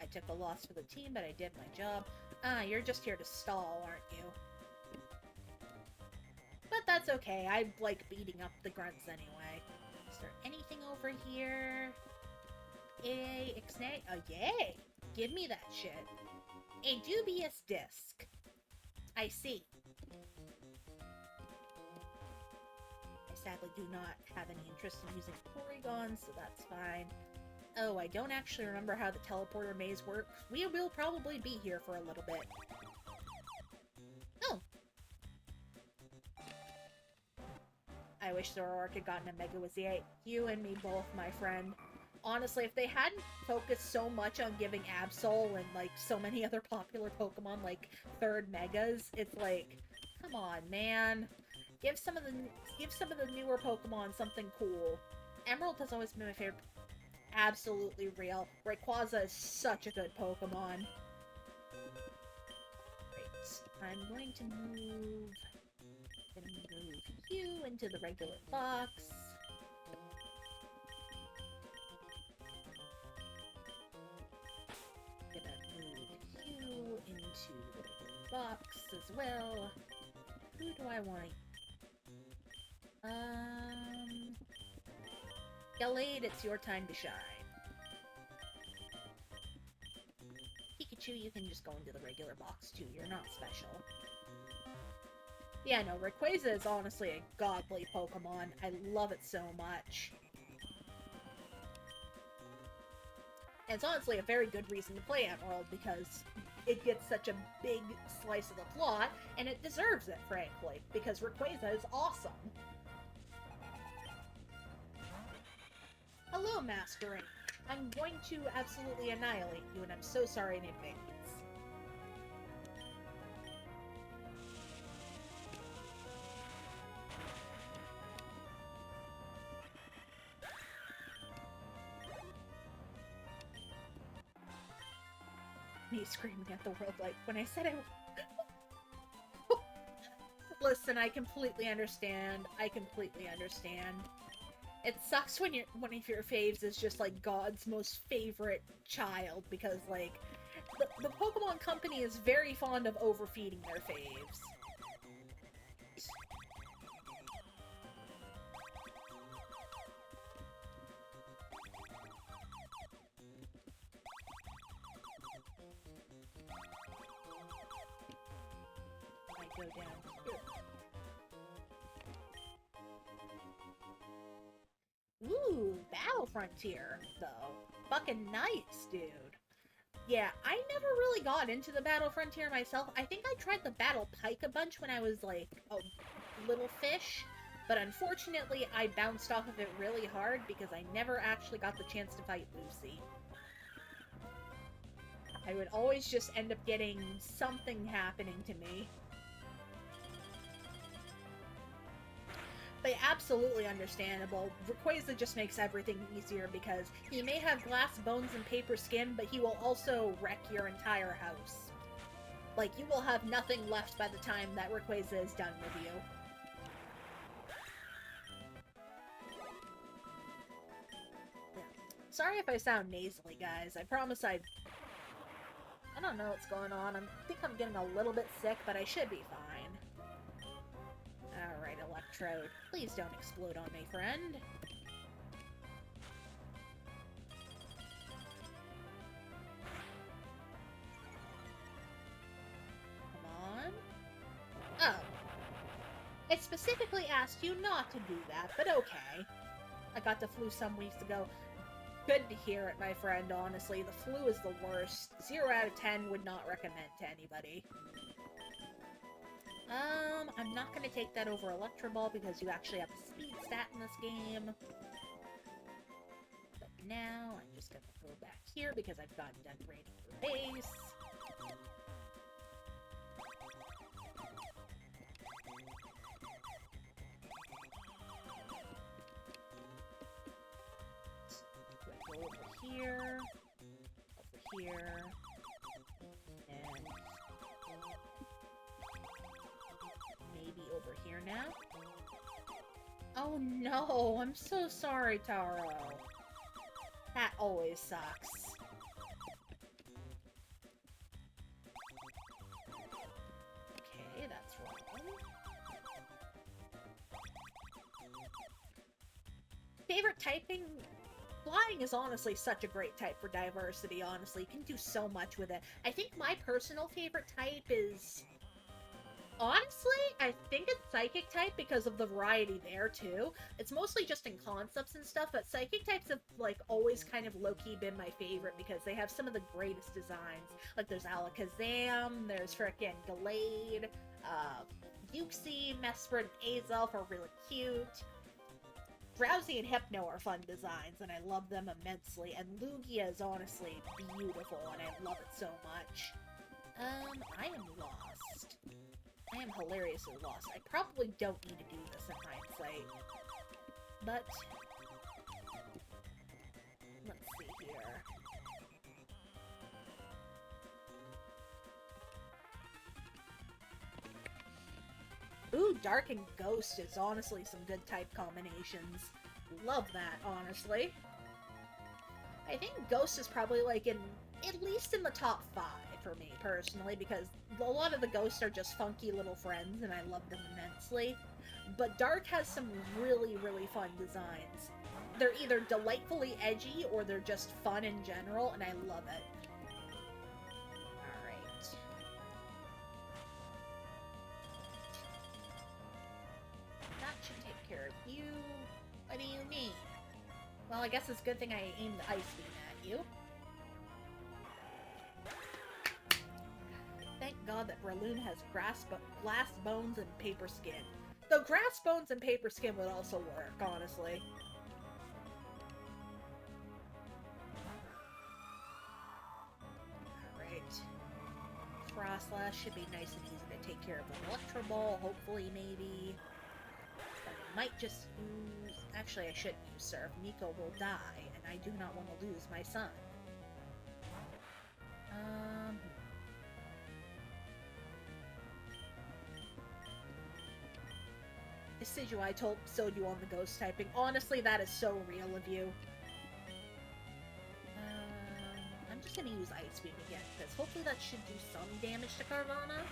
I took a loss for the team, but I did my job. Ah, you're just here to stall, aren't you? But that's okay, I like beating up the grunts anyway. Is there anything over here? A Ixnay? Oh, yay! Give me that shit. A dubious disc. I see. I sadly do not have any interest in using Porygon, so that's fine. Oh, I don't actually remember how the teleporter maze works. We will probably be here for a little bit. Oh! I wish Zoroark had gotten a Mega Wizzy. You and me both, my friend. Honestly, if they hadn't focused so much on giving Absol and, like, so many other popular Pokemon, like, third Megas, it's like, come on, man. Give some of the newer Pokemon something cool. Emerald has always been my favorite. Absolutely real. Rayquaza is such a good Pokemon. Great. I'm going to move you into the regular box. Gonna move you into the regular box as well. Who do I want to... Gallade, it's your time to shine. Pikachu, you can just go into the regular box too. You're not special. Yeah, no, Rayquaza is honestly a godly Pokemon. I love it so much. And it's honestly a very good reason to play Emerald, because it gets such a big slice of the plot, and it deserves it, frankly, because Rayquaza is awesome. Hello, Masquerade. I'm going to absolutely annihilate you, and I'm so sorry in advance. Me screaming at the world like, when I said I... Listen, I completely understand. I completely understand. It sucks when one of your faves is just, like, God's most favorite child, because, like, the Pokemon Company is very fond of overfeeding their faves. I go down here. Ooh, Battle Frontier, though. Fucking nice, dude. Yeah, I never really got into the Battle Frontier myself. I think I tried the Battle Pike a bunch when I was, like, a little fish. But unfortunately, I bounced off of it really hard because I never actually got the chance to fight Lucy. I would always just end up getting something happening to me. But absolutely understandable. Rayquaza just makes everything easier because he may have glass bones and paper skin, but he will also wreck your entire house. Like, you will have nothing left by the time that Rayquaza is done with you. Sorry if I sound nasally, guys. I promise I don't know what's going on. I think I'm getting a little bit sick, but I should be fine. Alright, Electrode. Please don't explode on me, friend. Come on. Oh. It specifically asked you not to do that, but okay. I got the flu some weeks ago. Good to hear it, my friend, honestly. The flu is the worst. 0 out of 10 would not recommend to anybody. I'm not gonna take that over Electro Ball because you actually have a speed stat in this game. But now, I'm just gonna go back here because I've gotten done raiding the base. Go over here, and maybe over here now. Oh no, I'm so sorry, Taro. That always sucks. Okay, that's wrong. Favorite typing? Flying is honestly such a great type for diversity, honestly. You can do so much with it. I think my personal favorite type is... Honestly, I think it's Psychic type because of the variety there, too. It's mostly just in concepts and stuff, but Psychic types have, like, always kind of low-key been my favorite because they have some of the greatest designs. Like, there's Alakazam, there's frickin' Gallade, Uxie, Mesprit, and Azelf are really cute. Drowsy and Hypno are fun designs, and I love them immensely, and Lugia is honestly beautiful, and I love it so much. I am lost. I am hilariously lost. I probably don't need to do this in hindsight. But... let's see here. Ooh, Dark and Ghost is honestly some good type combinations. Love that, honestly. I think Ghost is probably like at least in the top 5 for me, personally, because a lot of the Ghosts are just funky little friends, and I love them immensely. But Dark has some really, really fun designs. They're either delightfully edgy, or they're just fun in general, and I love it. Alright. That should take care of you. What do you mean? Well, I guess it's a good thing I aimed the Ice Beam at you. Thank God that Breloom has glass bones and paper skin. Though grass bones and paper skin would also work, honestly. Alright. Frostlass should be nice and easy to take care of with Electro Ball, hopefully, maybe. But I might just use... Actually, I shouldn't use Surf. Nico will die, and I do not want to lose my son. Decidueye sold you on the ghost typing. Honestly, that is so real of you. I'm just gonna use Ice Beam again, because hopefully that should do some damage to Carvana.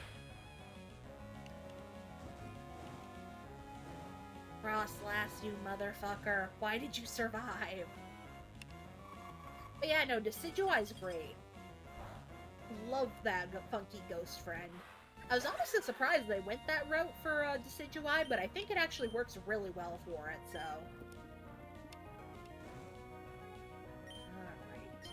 Frostlass, you motherfucker. Why did you survive? But yeah, no, Decidueye's great. Love that funky ghost friend. I was honestly surprised they went that route for Decidueye, but I think it actually works really well for it, so... Alright.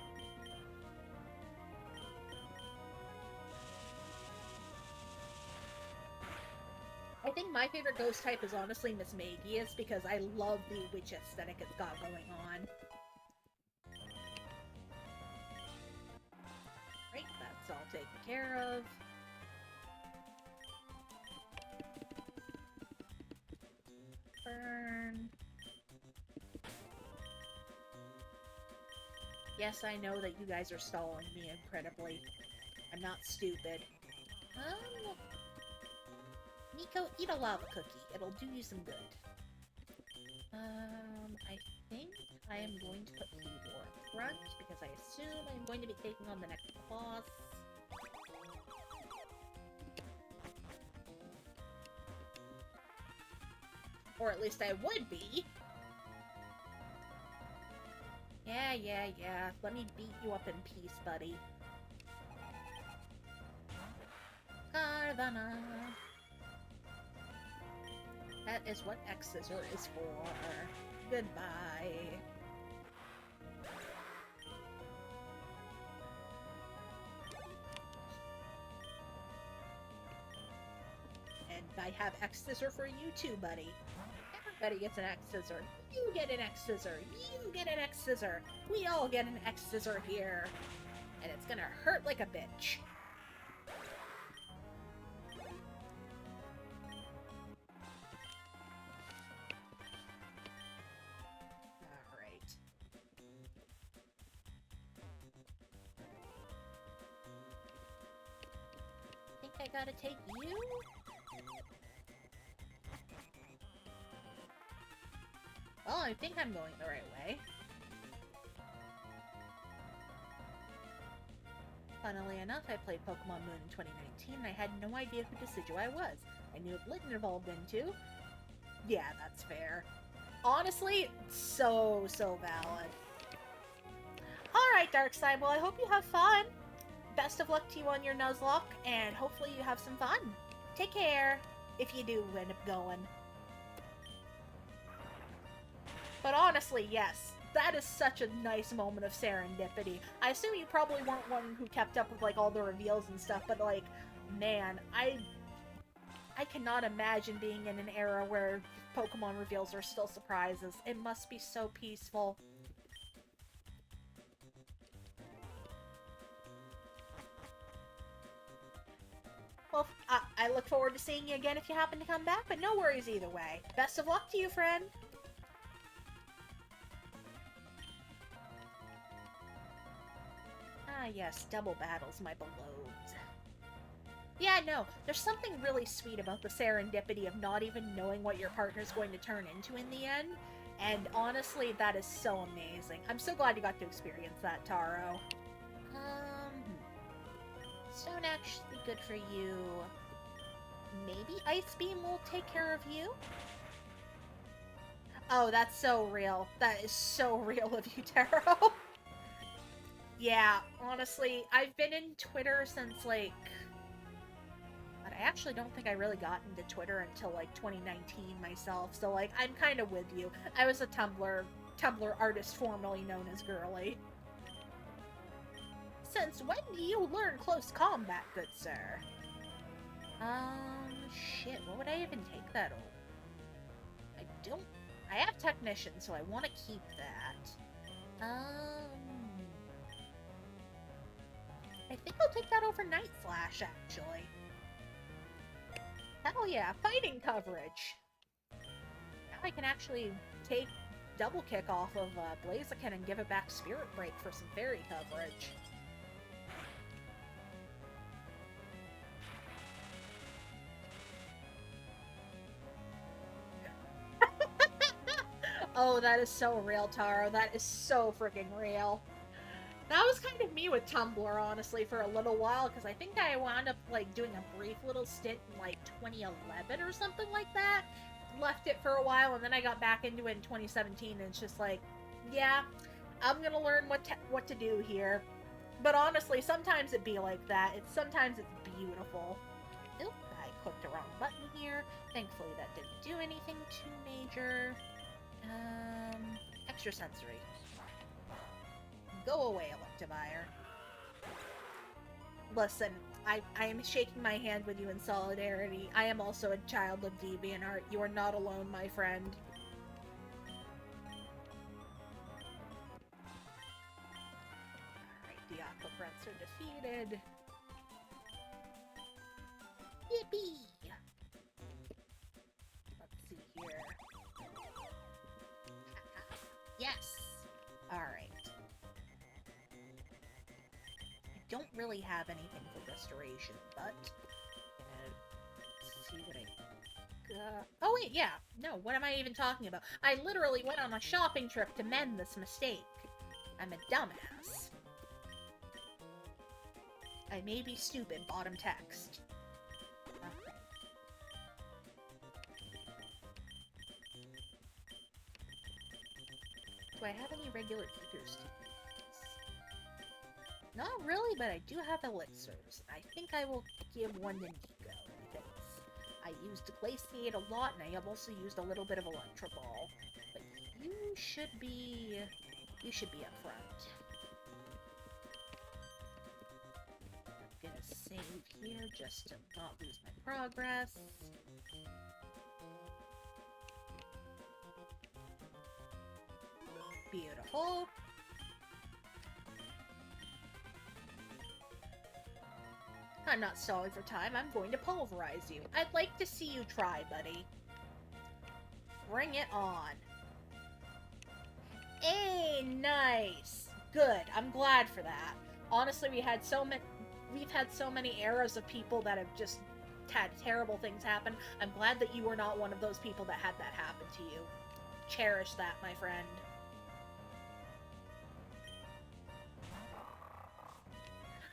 I think my favorite ghost type is honestly Miss Magius, because I love the witch aesthetic it's got going on. Right, that's all taken care of. Burn. Yes, I know that you guys are stalling me incredibly. I'm not stupid. Nico, eat a lava cookie. It'll do you some good. I think I am going to put Feebor in front, because I assume I'm going to be taking on the next boss. Or at least I would be. Yeah. Let me beat you up in peace, buddy. Carvana. That is what X-Scissor is for. Goodbye. I have X Scissor for you too, buddy. Everybody gets an X Scissor. You get an X Scissor. You get an X Scissor. We all get an X Scissor here. And it's gonna hurt like a bitch. Alright. Think I gotta take you? Well, I think I'm going the right way. Funnily enough, I played Pokemon Moon in 2019 and I had no idea who Decidueye was. I knew what Litten evolved into. Yeah, that's fair. Honestly, so valid. Alright, Darkside, well I hope you have fun. Best of luck to you on your Nuzlocke, and hopefully you have some fun. Take care, if you do end up going. But honestly, yes, that is such a nice moment of serendipity. I assume you probably weren't one who kept up with, like, all the reveals and stuff, but, like, man, I cannot imagine being in an era where Pokemon reveals are still surprises. It must be so peaceful. Well, I look forward to seeing you again if you happen to come back, but no worries either way. Best of luck to you, friend! Ah yes, double battles, my beloveds. Yeah, no, there's something really sweet about the serendipity of not even knowing what your partner's going to turn into in the end, and honestly, that is so amazing. I'm so glad you got to experience that, Taro. Stone actually good for you. Maybe Ice Beam will take care of you? Oh, that's so real. That is so real of you, Taro. Yeah, honestly, I've been in Twitter since, like... But I actually don't think I really got into Twitter until, like, 2019 myself, so, like, I'm kind of with you. I was a Tumblr artist formerly known as Girly. Since when do you learn close combat, good sir? Shit, what would I even take that over? I have Technician, so I want to keep that. I think I'll take that over Night Slash, actually. Hell yeah, fighting coverage! Now I can actually take Double Kick off of Blaziken and give it back Spirit Break for some fairy coverage. Oh, that is so real, Taro. That is so freaking real. That was kind of me with Tumblr, honestly, for a little while, because I think I wound up, like, doing a brief little stint in, like, 2011 or something like that. Left it for a while, and then I got back into it in 2017, and it's just like, yeah, I'm gonna learn what to do here. But honestly, sometimes it be like that. Sometimes it's beautiful. Oop, I clicked the wrong button here. Thankfully, that didn't do anything too major. Extrasensory. Go away, Electivire. Listen, I am shaking my hand with you in solidarity. I am also a child of DeviantArt. You are not alone, my friend. Alright, the Aqua Grunts are defeated. Yippee! Let's see here. Yes! Alright. I don't really have anything for restoration, but... Let's see what I... oh wait, yeah. No, what am I even talking about? I literally went on a shopping trip to mend this mistake. I'm a dumbass. I may be stupid, bottom text. Do I have any regular eaters to use? Not really, but I do have elixirs. I think I will give one to Nico, because I used Glaciate a lot, and I have also used a little bit of Electro Ball. But you should be up front. I'm gonna save here just to not lose my progress. Beautiful. I'm not stalling for time. I'm going to pulverize you. I'd like to see you try, buddy. Bring it on. Hey, nice. Good. I'm glad for that. Honestly, we've had so many eras of people that have just had terrible things happen. I'm glad that you were not one of those people that had that happen to you. Cherish that, my friend.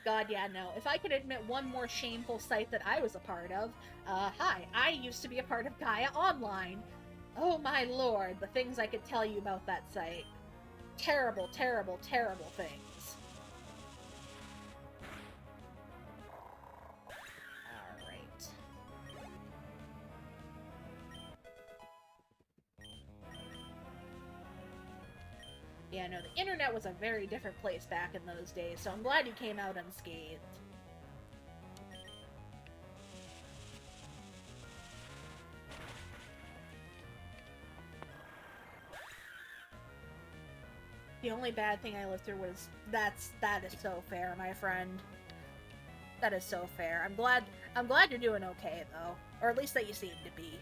God, yeah, no. If I could admit one more shameful site that I was a part of, hi, I used to be a part of Gaia Online. Oh my lord, the things I could tell you about that site. Terrible, terrible, terrible things. Alright. Yeah, no, the internet was a very different place back in those days, so I'm glad you came out unscathed. The only bad thing I lived through was that is so fair, my friend. That is so fair. I'm glad you're doing okay though. Or at least that you seem to be.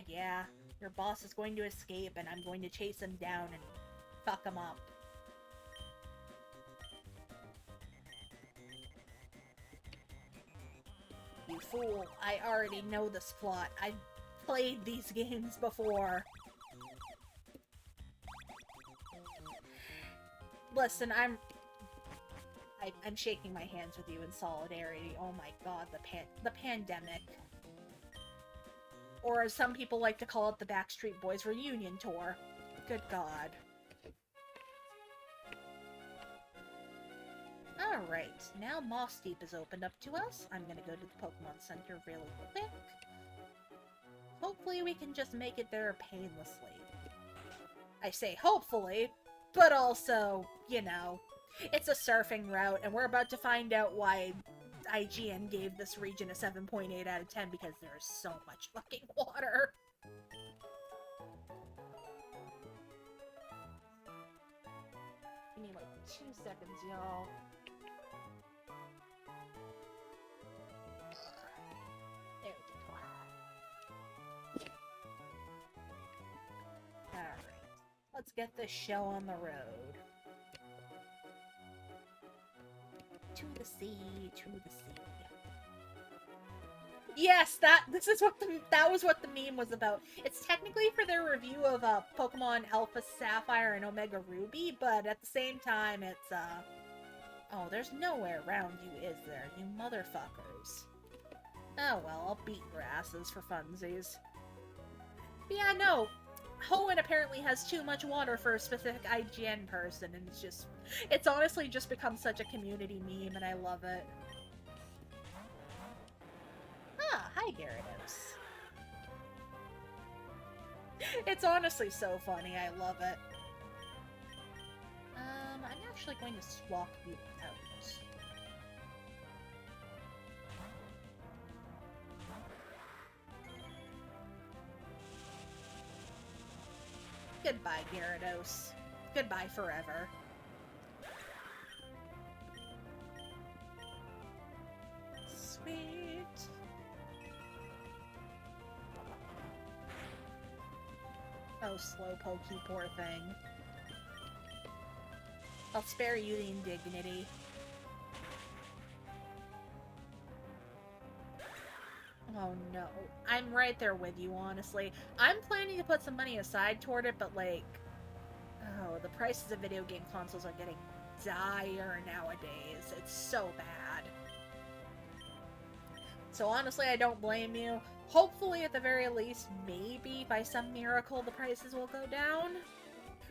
Yeah. Your boss is going to escape and I'm going to chase him down and fuck him up. You fool, I already know this plot. I've played these games before. Listen, I'm shaking my hands with you in solidarity. Oh my god, the pandemic. Or as some people like to call it, the Backstreet Boys reunion tour. Good god. Alright, now Moss Deep is opened up to us. I'm gonna go to the Pokemon Center really quick. Hopefully we can just make it there painlessly. I say hopefully, but also, you know, it's a surfing route, and we're about to find out why IGN gave this region a 7.8 out of 10, because there's so much fucking water. Give me like 2 seconds, y'all. There we go. Alright. Let's get this show on the road. To the sea, to the sea. Yes, that was what the meme was about. It's technically for their review of Pokemon Alpha Sapphire and Omega Ruby, but at the same time, it's oh, there's nowhere around you, is there, you motherfuckers? Oh well, I'll beat your asses for funsies. But yeah, no. Hoenn apparently has too much water for a specific IGN person, and it's honestly just become such a community meme, and I love it. Ah, hi Gyarados. It's honestly so funny, I love it. I'm actually going to swap you out. Goodbye, Gyarados. Goodbye forever. Sweet. Oh, Slowpoke, you poor thing. I'll spare you the indignity. Oh no. I'm right there with you, honestly. I'm planning to put some money aside toward it, but like... Oh, the prices of video game consoles are getting dire nowadays. It's so bad. So honestly, I don't blame you. Hopefully, at the very least, maybe by some miracle, the prices will go down.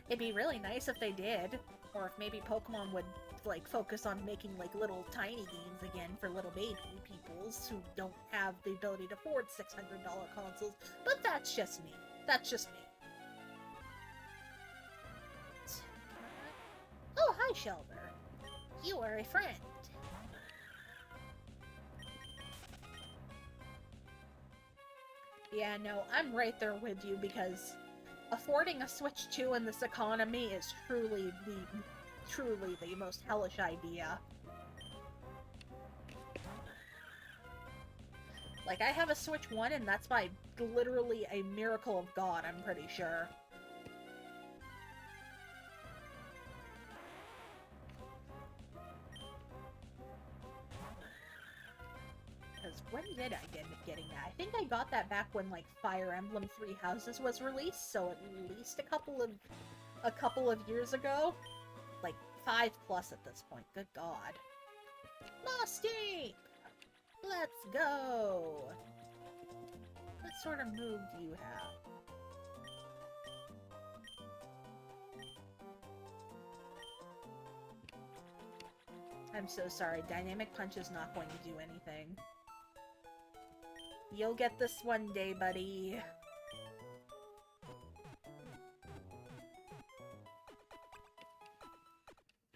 It'd be really nice if they did. Or if maybe Pokemon would, like, focus on making, like, little tiny games again for little baby peoples who don't have the ability to afford $600 consoles. But that's just me. That's just me. Hi, Shelver. You are a friend. Yeah, no, I'm right there with you because affording a Switch 2 in this economy is truly the most hellish idea. Like, I have a Switch 1 and that's by literally a miracle of God, I'm pretty sure. Because when did I end up getting that? I think I got that back when, like, Fire Emblem Three Houses was released, so at least a couple of years ago. Like, 5+ at this point, good God. Musty! Let's go! What sort of move do you have? I'm so sorry, Dynamic Punch is not going to do anything. You'll get this one day, buddy.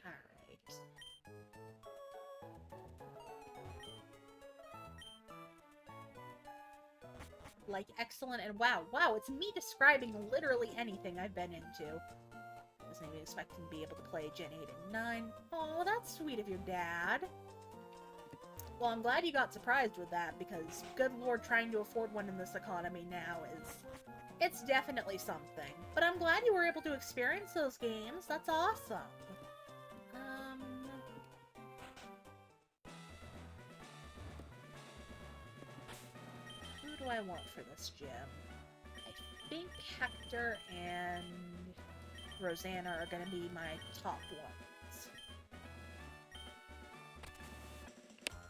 Alright. Like, excellent, and wow, it's me describing literally anything I've been into. Wasn't even expecting to be able to play Gen 8 and 9. Oh, that's sweet of your dad. Well, I'm glad you got surprised with that, because, good lord, trying to afford one in this economy now it's definitely something. But I'm glad you were able to experience those games. That's awesome. Who do I want for this gym? I think Hector and Rosanna are going to be my top ones.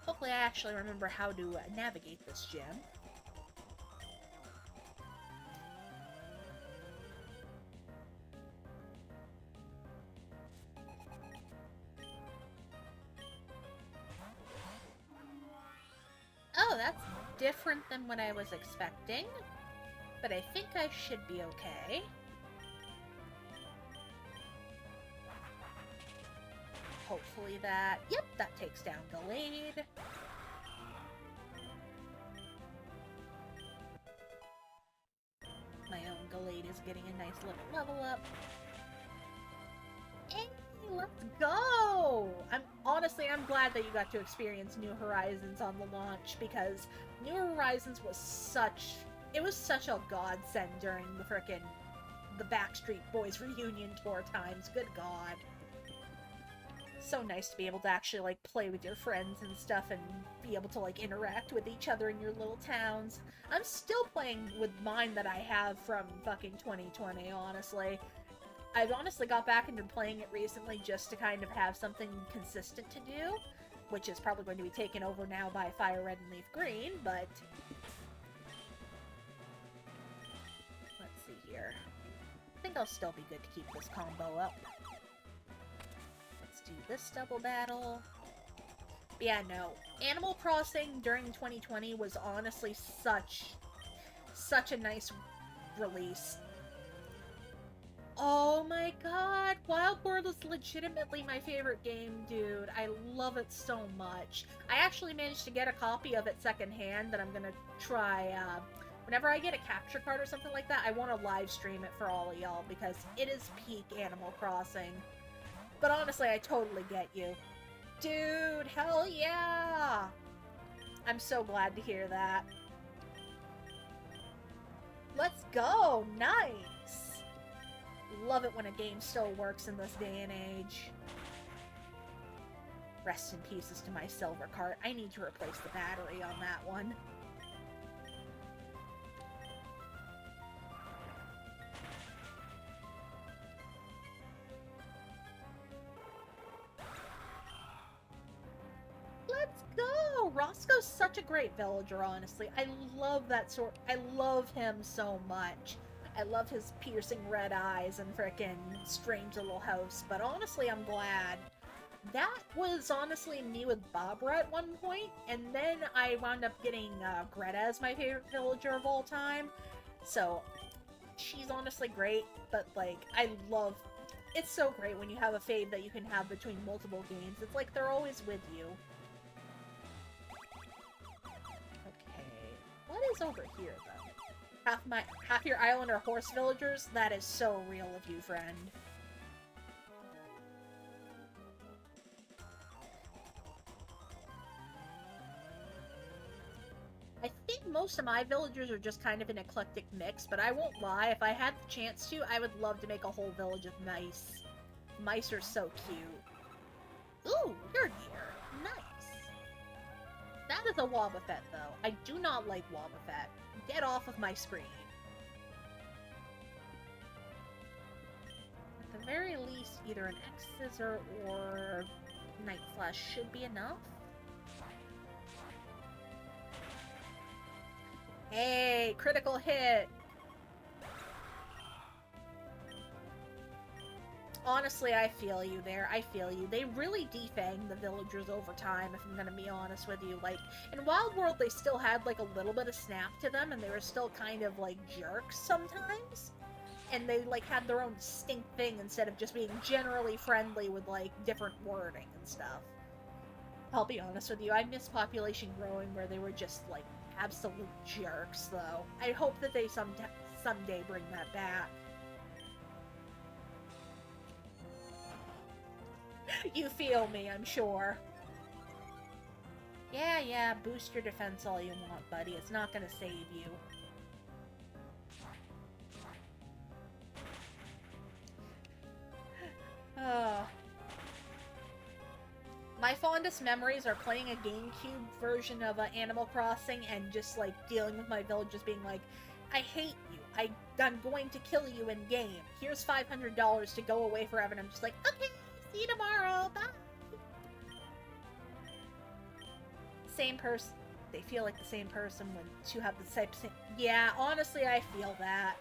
Hopefully I actually remember how to navigate this gym. Oh, that's different than what I was expecting. But I think I should be okay. Hopefully that... Yep, that takes down Gallade. My own Gallade is getting a nice little level up. Hey, let's go! I'm glad that you got to experience New Horizons on the launch, because New Horizons was such a godsend during the Backstreet Boys reunion tour times. Good God. So nice to be able to actually, like, play with your friends and stuff and be able to, like, interact with each other in your little towns. I'm still playing with mine that I have from fucking 2020, honestly. I've honestly got back into playing it recently just to kind of have something consistent to do, which is probably going to be taken over now by Fire Red and Leaf Green, but... Let's see here. I think I'll still be good to keep this combo up. Let's do this double battle. But yeah, no. Animal Crossing during 2020 was honestly such a nice release. Oh my god, Wild World is legitimately my favorite game, dude. I love it so much. I actually managed to get a copy of it secondhand that I'm gonna try, whenever I get a capture card or something like that, I want to live stream it for all of y'all, because it is peak Animal Crossing. But honestly, I totally get you. Dude, hell yeah! I'm so glad to hear that. Let's go! Nice! Love it when a game still works in this day and age. Rest in pieces to my silver cart. I need to replace the battery on that one. Let's go! Roscoe's such a great villager, honestly. I love I love him so much. I love his piercing red eyes and frickin' strange little house, but honestly, I'm glad. That was honestly me with Barbara at one point, and then I wound up getting Greta as my favorite villager of all time. So, she's honestly great, but like, I love It's so great when you have a fave that you can have between multiple games. It's like they're always with you. Okay, what is over here, though? Half your island are horse villagers? That is so real of you, friend. I think most of my villagers are just kind of an eclectic mix, but I won't lie, if I had the chance to, I would love to make a whole village of mice. Mice are so cute. Ooh, you're here. Nice. That is a Wobbuffet, though. I do not like Wobbuffet. Get off of my screen. At the very least, either an X-Scissor or Night Flash should be enough. Hey, critical hit! Honestly, I feel you there. I feel you. They really defang the villagers over time, if I'm gonna be honest with you. Like, in Wild World, they still had, like, a little bit of snap to them, and they were still kind of, like, jerks sometimes. And they, like, had their own distinct thing instead of just being generally friendly with, like, different wording and stuff. I'll be honest with you, I miss population growing where they were just, like, absolute jerks, though. I hope that they someday bring that back. You feel me, I'm sure. Yeah, boost your defense all you want, buddy. It's not gonna save you. My fondest memories are playing a GameCube version of Animal Crossing and just, like, dealing with my villagers being like, I hate you. I'm going to kill you in game. Here's $500 to go away forever. And I'm just like, okay, see you tomorrow. Bye. Same person. They feel like the same person when two have the same... Yeah, honestly, I feel that.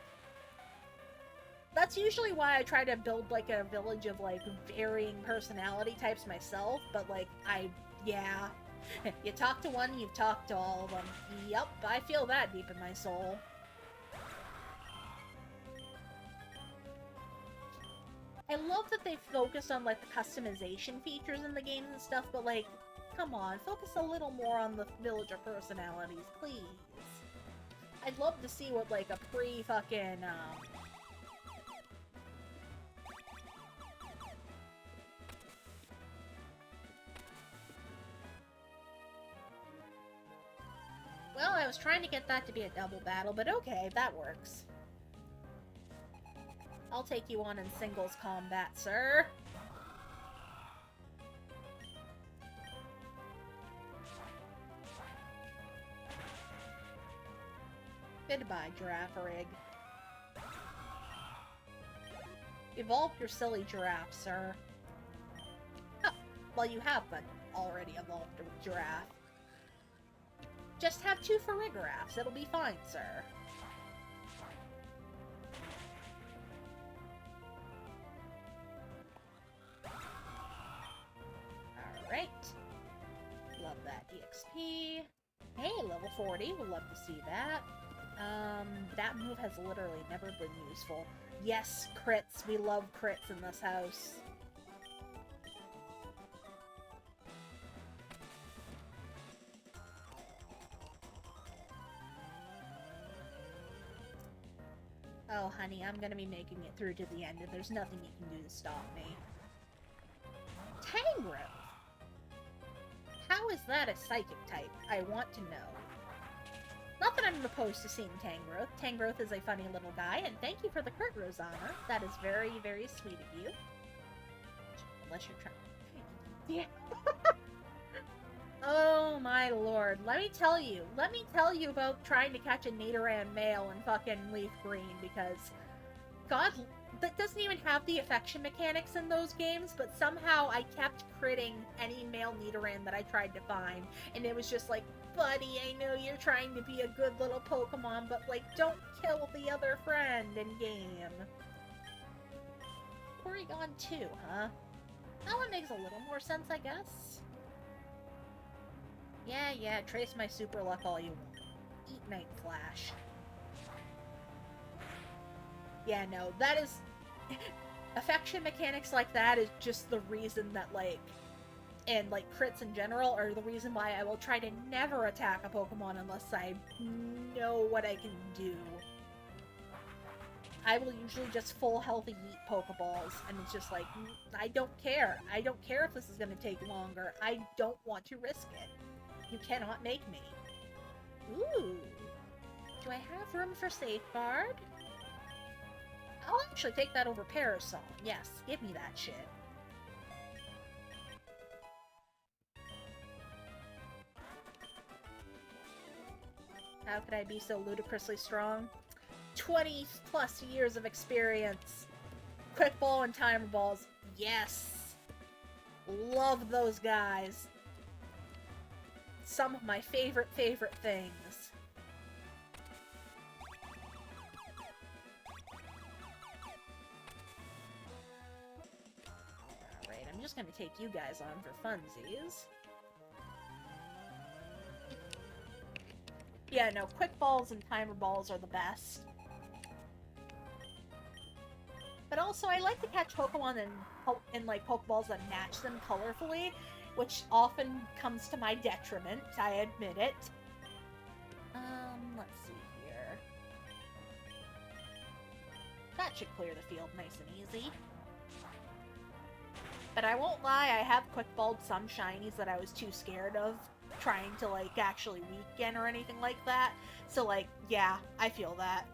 That's usually why I try to build, like, a village of, like, varying personality types myself, but, like, yeah. You talk to one, you've talked to all of them. Yup, I feel that deep in my soul. I love that they focus on, like, the customization features in the games and stuff, but, like, come on, focus a little more on the villager personalities, please. I'd love to see what, like, a pre-fucking, Well, I was trying to get that to be a double battle, but okay, that works. I'll take you on in singles combat, sir. Goodbye, Giraffe Rig. Evolve your silly giraffe, sir. Oh, well, you have but already evolved a giraffe. Just have 2 Farigiraffes. It'll be fine, sir. Alright. Love that EXP. Hey, level 40. We'll love to see that. That move has literally never been useful. Yes, crits. We love crits in this house. Oh, honey, I'm gonna be making it through to the end, and there's nothing you can do to stop me. Tangrowth! How is that a psychic type? I want to know. Not that I'm opposed to seeing Tangrowth. Tangrowth is a funny little guy, and thank you for the crit, Rosanna. That is very, very sweet of you. Unless you're trying... Yeah. Oh my lord. Let me tell you about trying to catch a Nidoran male in fucking Leaf Green, because God, that doesn't even have the affection mechanics in those games, but somehow I kept critting any male Nidoran that I tried to find, and it was just like, buddy, I know you're trying to be a good little Pokemon, but, like, don't kill the other friend in-game. Porygon 2, huh? That one makes a little more sense, I guess. Yeah, trace my super luck all you want. Eat Night Flash. Yeah, no, that is... affection mechanics like that is just the reason that, like, and like crits in general are the reason why I will try to never attack a Pokemon unless I know what I can do. I will usually just full health yeet Pokeballs, and it's just like, I don't care. I don't care if this is going to take longer. I don't want to risk it. You cannot make me. Ooh. Do I have room for Safeguard? I'll actually take that over Parasol. Yes, give me that shit. How could I be so ludicrously strong? 20 plus years of experience. Quick Ball and Timer Balls. Yes. Love those guys. Some of my favorite things. Alright, I'm just gonna take you guys on for funsies. Yeah, no, Quick Balls and Timer Balls are the best. But also, I like to catch Pokemon in like, Pokeballs that match them colorfully, which often comes to my detriment, I admit it. Let's see here. That should clear the field nice and easy. But I won't lie, I have Quick-Balled some shinies that I was too scared of trying to, like, actually weaken or anything like that. So, like, yeah, I feel that.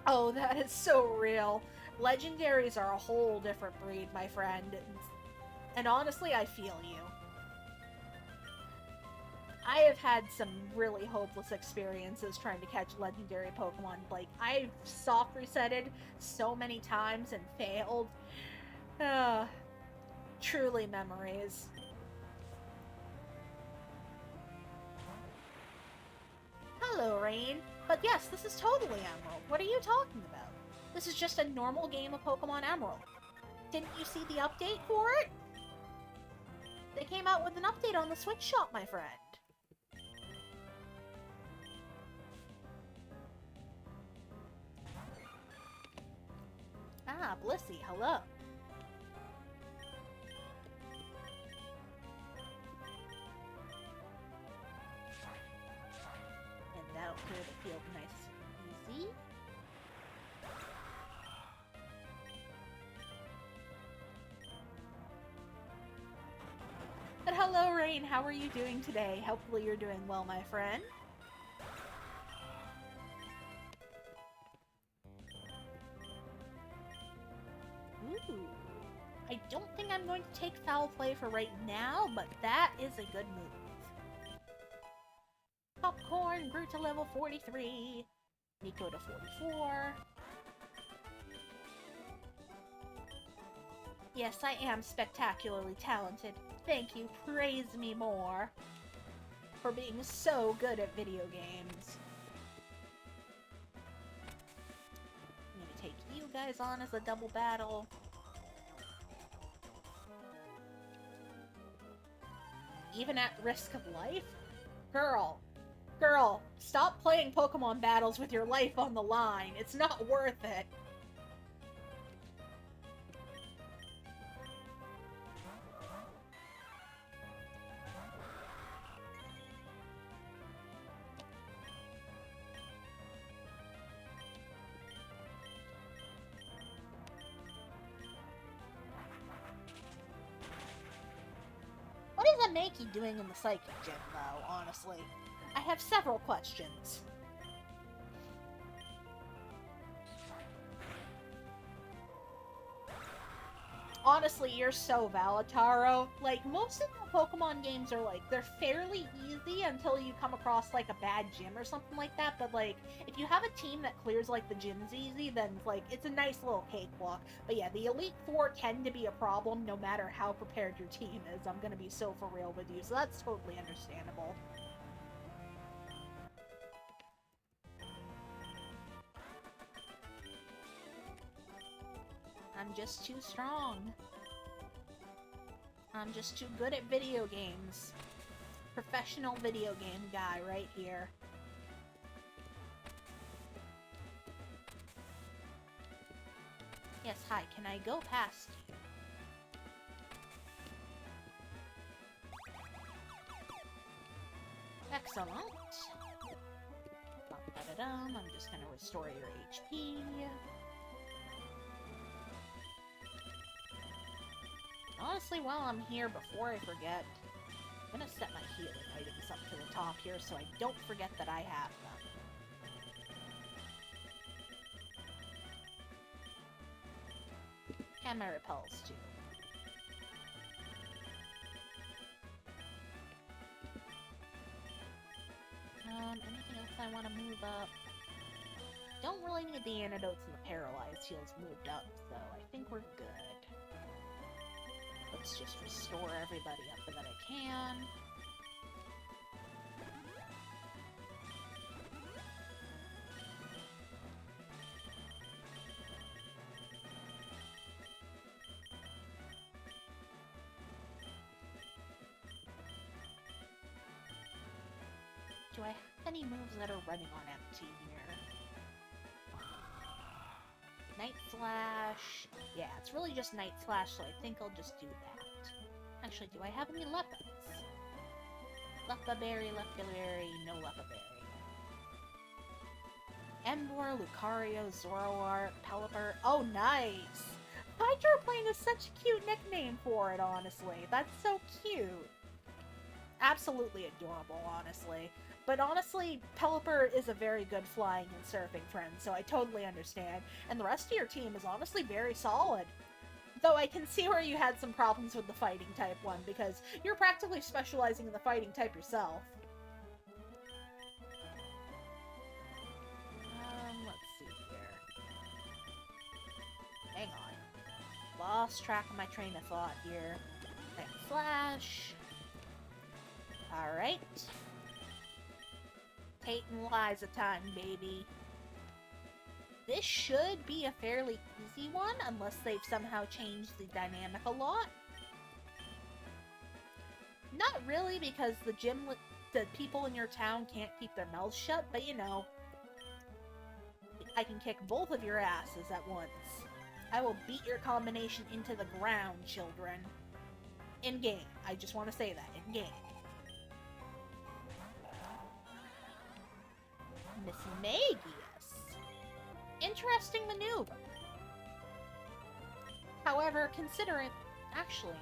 Oh, that is so real. Legendaries are a whole different breed, my friend. And honestly, I feel you. I have had some really hopeless experiences trying to catch legendary Pokemon. Like, I've soft resetted so many times and failed. Truly memories. Hello, Rain. But yes, this is totally Emerald. What are you talking about? This is just a normal game of Pokemon Emerald. Didn't you see the update for it? They came out with an update on the Switch Shop, my friend. Ah, Blissey, hello. And that'll clear the field nice and easy. But hello, Rain, how are you doing today? Hopefully you're doing well, my friend. Ooh. I don't think I'm going to take Foul Play for right now, but that is a good move. Popcorn grew to level 43. Nico to 44. Yes, I am spectacularly talented. Thank you, praise me more. For being so good at video games. I'm gonna take you guys on as a double battle. Even at risk of life? Girl, stop playing Pokemon battles with your life on the line. It's not worth it. What is Ameki doing in the Psychic Gym, though, honestly? I have several questions. Honestly, you're so valid, Taro. Like, most of the Pokemon games are, like, they're fairly easy until you come across, like, a bad gym or something like that, but, like, if you have a team that clears, like, the gyms easy, then, like, it's a nice little cakewalk. But yeah, the Elite Four tend to be a problem no matter how prepared your team is. I'm gonna be so for real with you, so that's totally understandable. I'm just too strong. I'm just too good at video games. Professional video game guy right here. Yes, hi, can I go past you? Excellent. Bum-ba-da-dum. I'm just gonna restore your HP. Honestly, while I'm here, before I forget, I'm gonna set my healing items up to the top here so I don't forget that I have them. And my repels, too. Anything else I want to move up? Don't really need the antidotes and the paralyzed heals moved up, so I think we're good. Let's just restore everybody up that I can. Do I have any moves that are running on empty here? Night Slash. Yeah, it's really just Night Slash, so I think I'll just do that. Actually, do I have any Leppas? Leppa Berry, no Leppa Berry. Emboar, Lucario, Zoroark, Pelipper. Oh, nice! Hydroplane is such a cute nickname for it, honestly. That's so cute. Absolutely adorable, honestly. But honestly, Pelipper is a very good flying and surfing friend, so I totally understand. And the rest of your team is honestly very solid. Though I can see where you had some problems with the fighting type one, because you're practically specializing in the fighting type yourself. Let's see here. Hang on. Lost track of my train of thought here. Night Slash. Alright. Tate and Liza time, baby. This should be a fairly easy one, unless they've somehow changed the dynamic a lot. Not really, because the people in your town can't keep their mouths shut, but you know, I can kick both of your asses at once. I will beat your combination into the ground, children. In-game. I just want to say that. In-game. Miss Magius. Interesting maneuver. However, considering... Actually,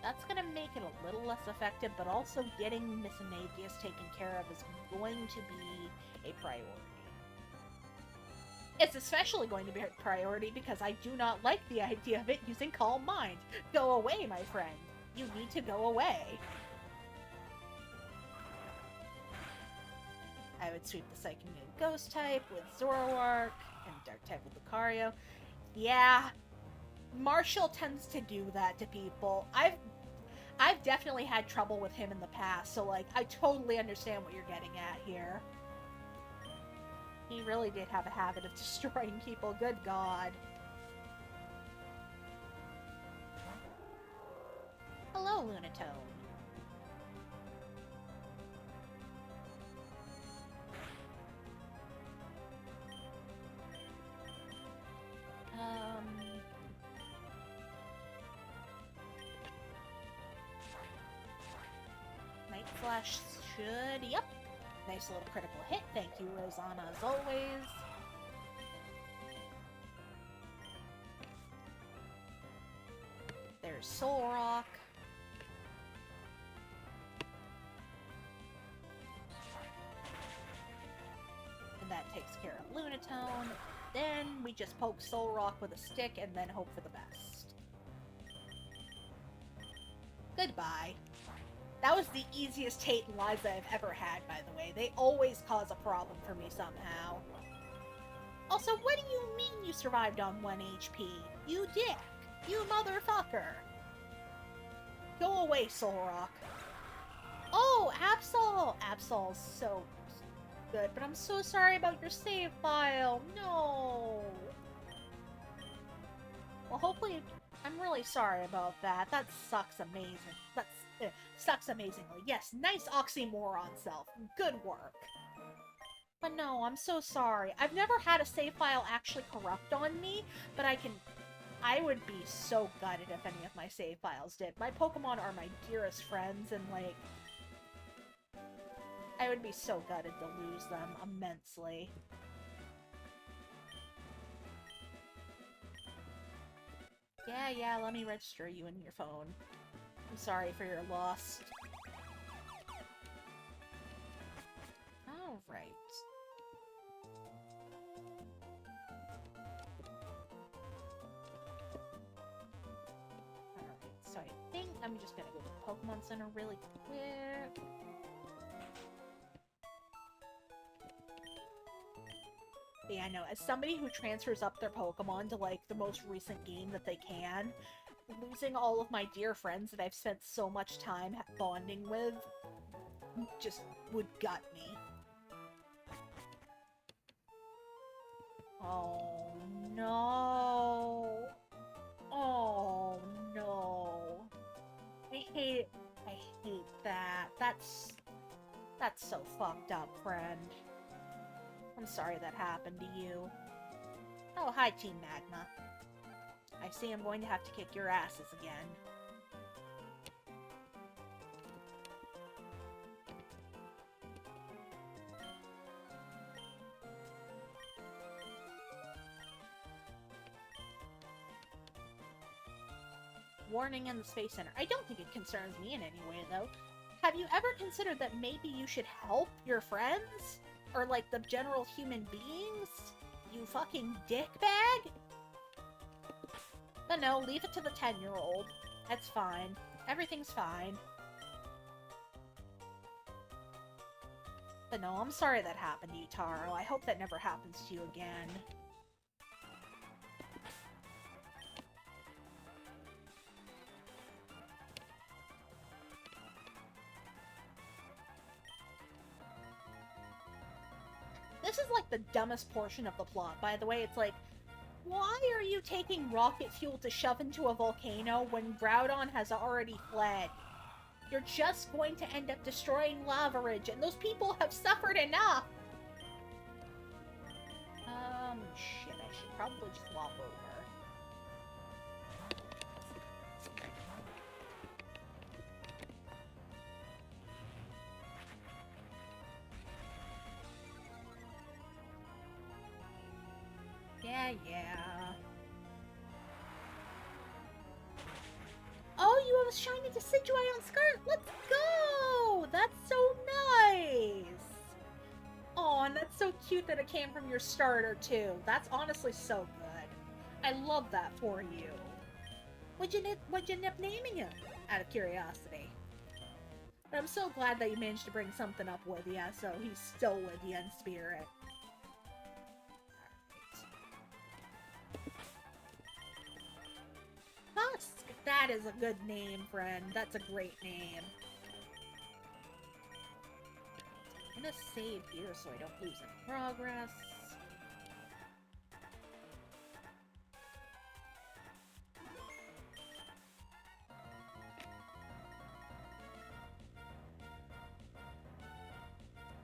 that's going to make it a little less effective, but also getting Miss Magius taken care of is going to be a priority. It's especially going to be a priority because I do not like the idea of it using Calm Mind. Go away, my friend. You need to go away. I would sweep the Psychic Moon Ghost type with Zoroark, and Dark type with Lucario. Yeah, Marshall tends to do that to people. I've definitely had trouble with him in the past, so like, I totally understand what you're getting at here. He really did have a habit of destroying people, good god. Hello, Lunatone. Night Flash should... Yep. Nice little critical hit. Thank you, Rosanna, as always. There's Solrock. And that takes care of Lunatone. Then we just poke Solrock with a stick and then hope for the best. Goodbye. That was the easiest Tate and Liza I've ever had, by the way. They always cause a problem for me somehow. Also, what do you mean you survived on 1 HP? You dick! You motherfucker! Go away, Solrock. Oh, Absol! Absol's so good, but I'm so sorry about your save file. No! Well, hopefully... I'm really sorry about that. That sucks amazing. Sucks amazingly. Yes, nice oxymoron self. Good work. But no, I'm so sorry. I've never had a save file actually corrupt on me, but I would be so gutted if any of my save files did. My Pokemon are my dearest friends, and, like, I would be so gutted to lose them immensely. Yeah, let me register you in your phone. I'm sorry for your loss. Alright. Alright, so I think I'm just gonna go to the Pokemon Center really quick. But yeah, no, as somebody who transfers up their Pokemon to, like, the most recent game that they can, losing all of my dear friends that I've spent so much time bonding with just would gut me. Oh no. Oh no. I hate that. That's so fucked up, friend. I'm sorry that happened to you. Oh, hi, Team Magma. I see I'm going to have to kick your asses again. Warning in the Space Center. I don't think it concerns me in any way, though. Have you ever considered that maybe you should help your friends? Or, like, the general human beings? You fucking dickbag? But no, leave it to the 10-year-old. That's fine. Everything's fine. But no, I'm sorry that happened to you, Taro. I hope that never happens to you again. This is like the dumbest portion of the plot, by the way. It's like, why are you taking rocket fuel to shove into a volcano when Groudon has already fled? You're just going to end up destroying Lava Ridge, and those people have suffered enough! Shit, I should probably just lop over. Yeah. Oh, you have a shiny Decidueye on Scarlet! Let's go! That's so nice! Aw, and that's so cute that it came from your starter, too. That's honestly so good. I love that for you. What'd you end up naming him? Out of curiosity. But I'm so glad that you managed to bring something up with you, so he's still with you in spirit. Husk! That is a good name, friend. That's a great name. I'm gonna save here so I don't lose any progress.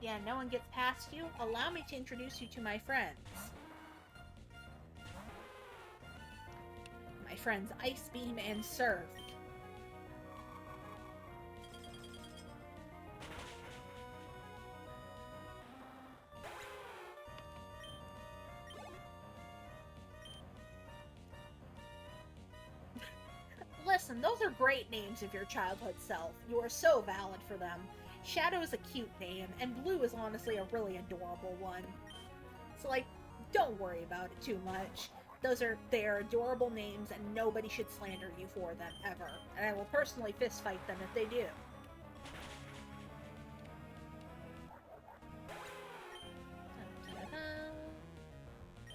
Yeah, no one gets past you. Allow me to introduce you to my friends. My friends Ice Beam and Surf. Listen, those are great names of your childhood self. You are so valid for them. Shadow is a cute name, and Blue is honestly a really adorable one. So, like, don't worry about it too much. They are adorable names, and nobody should slander you for them, ever. And I will personally fistfight them if they do.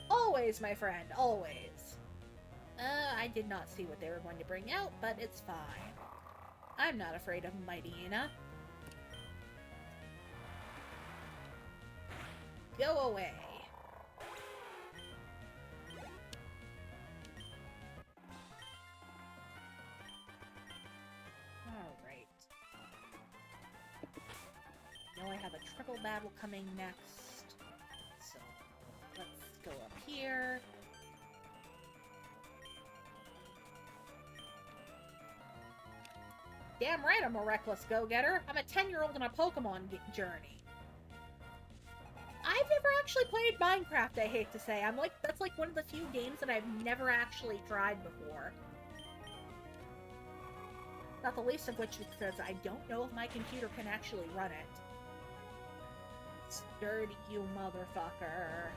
Always, my friend, always. I did not see what they were going to bring out, but it's fine. I'm not afraid of Mightyena. Go away. Alright. I know I have a triple battle coming next. So, let's go up here. Damn right I'm a reckless go-getter. I'm a 10-year-old on a Pokemon journey. I've never actually played Minecraft, I hate to say. That's like one of the few games that I've never actually tried before. Not the least of which is because I don't know if my computer can actually run it. Sturdy, you motherfucker.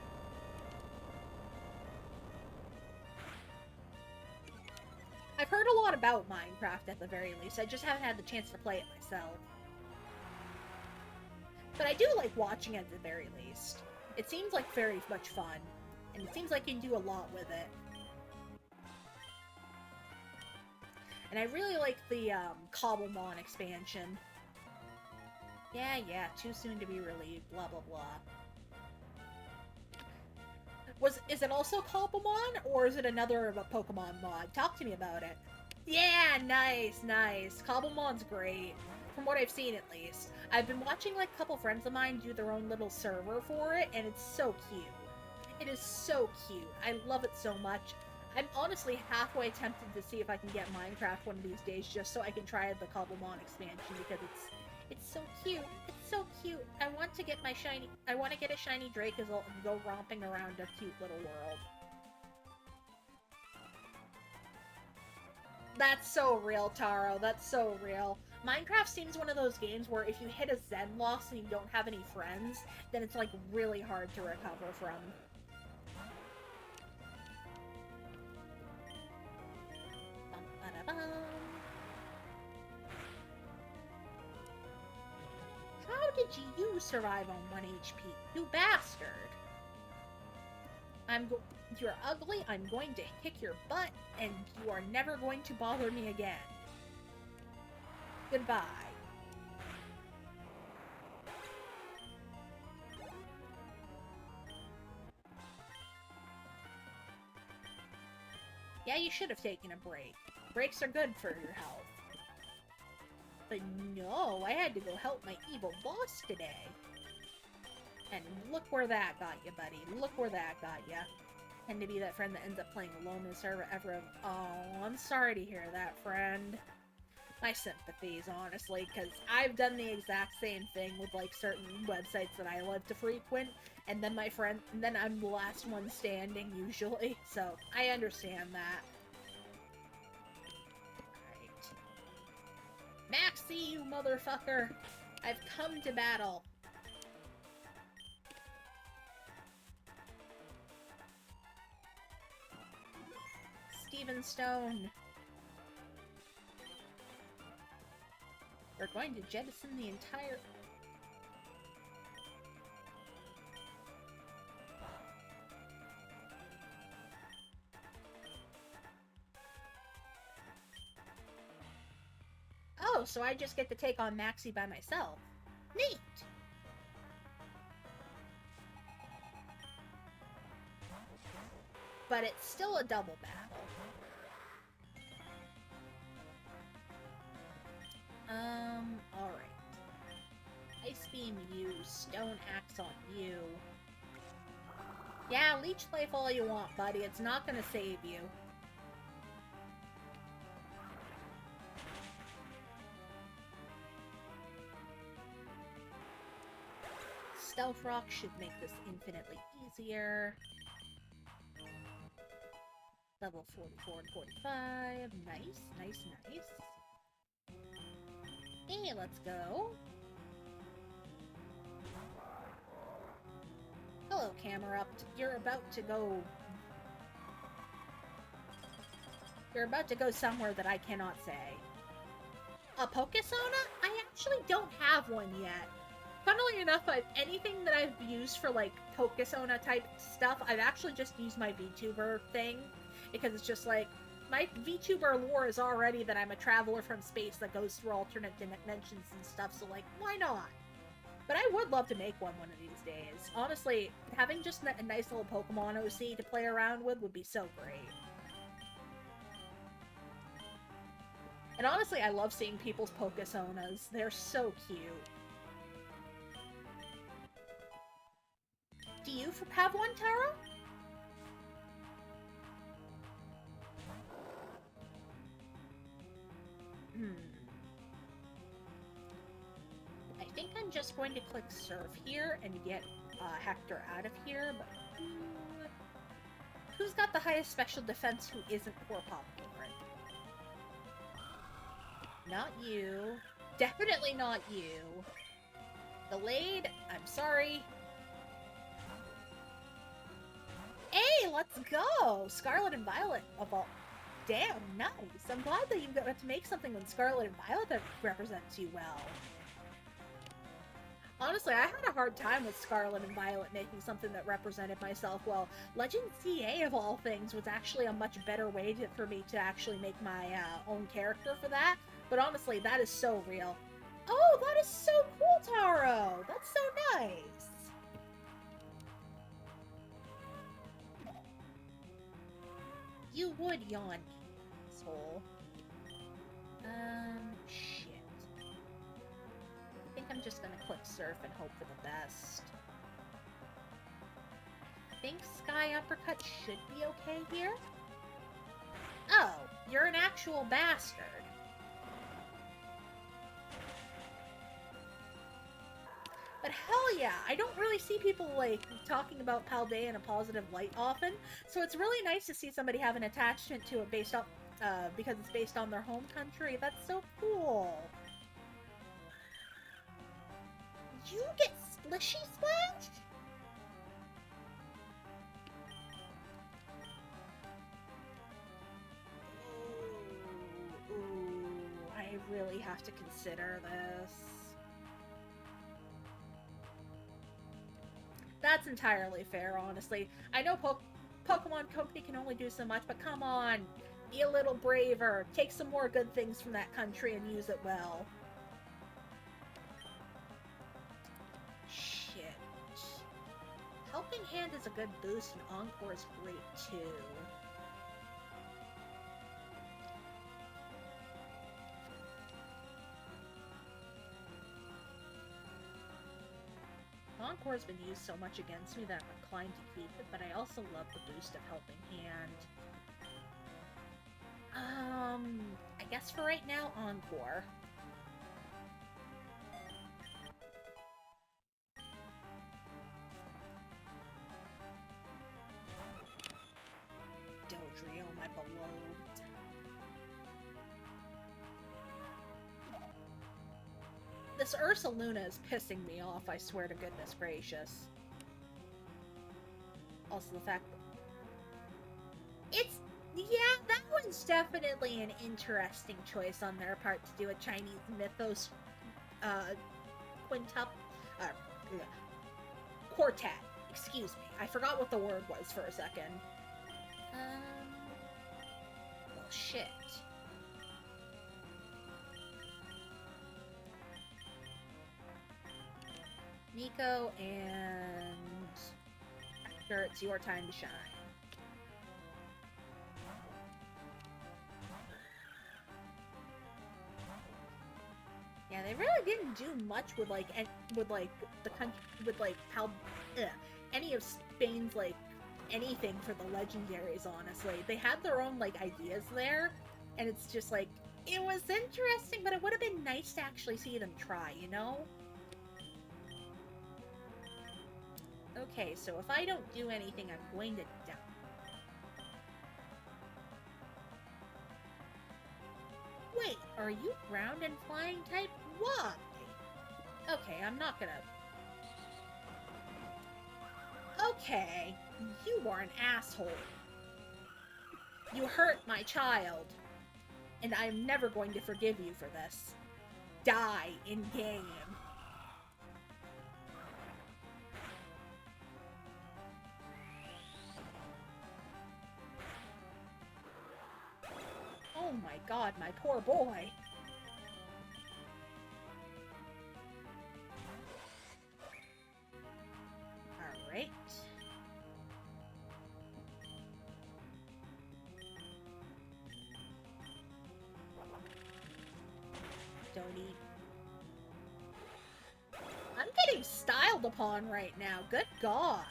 I've heard a lot about Minecraft at the very least. I just haven't had the chance to play it myself. But I do like watching it at the very least. It seems like very much fun. And it seems like you can do a lot with it. And I really like the Cobblemon expansion. Yeah, too soon to be relieved, blah blah blah. Is it also Cobblemon, or is it another Pokemon mod? Talk to me about it. Yeah, nice. Cobblemon's great. From what I've seen, at least. I've been watching, like, a couple friends of mine do their own little server for it, and it's so cute. It is so cute. I love it so much. I'm honestly halfway tempted to see if I can get Minecraft one of these days, just so I can try the Cobblemon expansion, because it's so cute. It's so cute. I want to get a shiny Drake as I'll go romping around a cute little world. That's so real, Taro. That's so real. Minecraft seems one of those games where if you hit a Zen loss and you don't have any friends, then it's like really hard to recover from. How did you survive on 1 HP? You bastard! You're ugly, I'm going to kick your butt, and you are never going to bother me again. Goodbye. Yeah, you should have taken a break. Breaks are good for your health. But no, I had to go help my evil boss today. And look where that got you, buddy. Look where that got you. Tend to be that friend that ends up playing alone in the server ever. Oh, I'm sorry to hear that, friend. My sympathies, honestly, because I've done the exact same thing with, like, certain websites that I love to frequent, and then I'm the last one standing, usually, so I understand that. Alright. Maxie, you motherfucker! I've come to battle. Steven Stone. We're going to jettison the entire... Oh, so I just get to take on Maxie by myself. Neat! But it's still a double battle. Alright. Ice Beam you, Stone Axe on you. Yeah, Leech Life all you want, buddy. It's not gonna save you. Stealth Rock should make this infinitely easier. Level 44 and 45. Nice. Hey, let's go. Hello, Camerupt. You're about to go somewhere that I cannot say. A Pokesona? I actually don't have one yet. Funnily enough, anything that I've used for, like, Pokesona type stuff, I've actually just used my VTuber thing. Because it's just like, my VTuber lore is already that I'm a traveler from space that goes through alternate dimensions and stuff, so like, why not? But I would love to make one of these days. Honestly, having just a nice little Pokemon OC to play around with would be so great. And honestly, I love seeing people's Pokesonas. They're so cute. Do you have one, Taro? I think I'm just going to click Surf here and get Hector out of here, but who's got the highest special defense who isn't poor popcorn? Not you. Definitely not you. Delayed? I'm sorry. Hey, let's go! Scarlet and Violet of all... Damn, nice. I'm glad that you got to make something with Scarlet and Violet that represents you well. Honestly, I had a hard time with Scarlet and Violet making something that represented myself well. Legend CA, of all things, was actually a much better way for me to actually make my own character for that. But honestly, that is so real. Oh, that is so cool, Taro! That's so nice! You would yawn, asshole. Shit. I think I'm just gonna click Surf and hope for the best. I think Sky Uppercut should be okay here. Oh, you're an actual bastard. But hell yeah, I don't really see people, like, talking about Paldea in a positive light often, so it's really nice to see somebody have an attachment to it based on, because it's based on their home country. That's so cool. You get Splishy Splash? Ooh, I really have to consider this. That's entirely fair, honestly. I know Pokemon Company can only do so much, but come on, be a little braver. Take some more good things from that country and use it well. Shit. Helping Hand is a good boost, and Encore is great too. Encore's been used so much against me that I'm inclined to keep it, but I also love the boost of Helping Hand. I guess for right now, Encore. Dodrio, my beloved. This Ursaluna is pissing me off, I swear to goodness gracious. Also the fact that... It's... Yeah, that one's definitely an interesting choice on their part to do a Chinese mythos, quartet. Excuse me. I forgot what the word was for a second. Well, shit. Nico and Hector, it's your time to shine. Yeah, they really didn't do much with any of Spain's anything for the legendaries. Honestly, they had their own ideas there, and it's just it was interesting, but it would have been nice to actually see them try, you know? Okay, so if I don't do anything, I'm going to die. Wait, are you ground and flying type? Why? Okay, I'm not gonna... Okay, you are an asshole. You hurt my child. And I'm never going to forgive you for this. Die in game. Oh my god, my poor boy. Alright. Don't eat. I'm getting styled upon right now. Good god.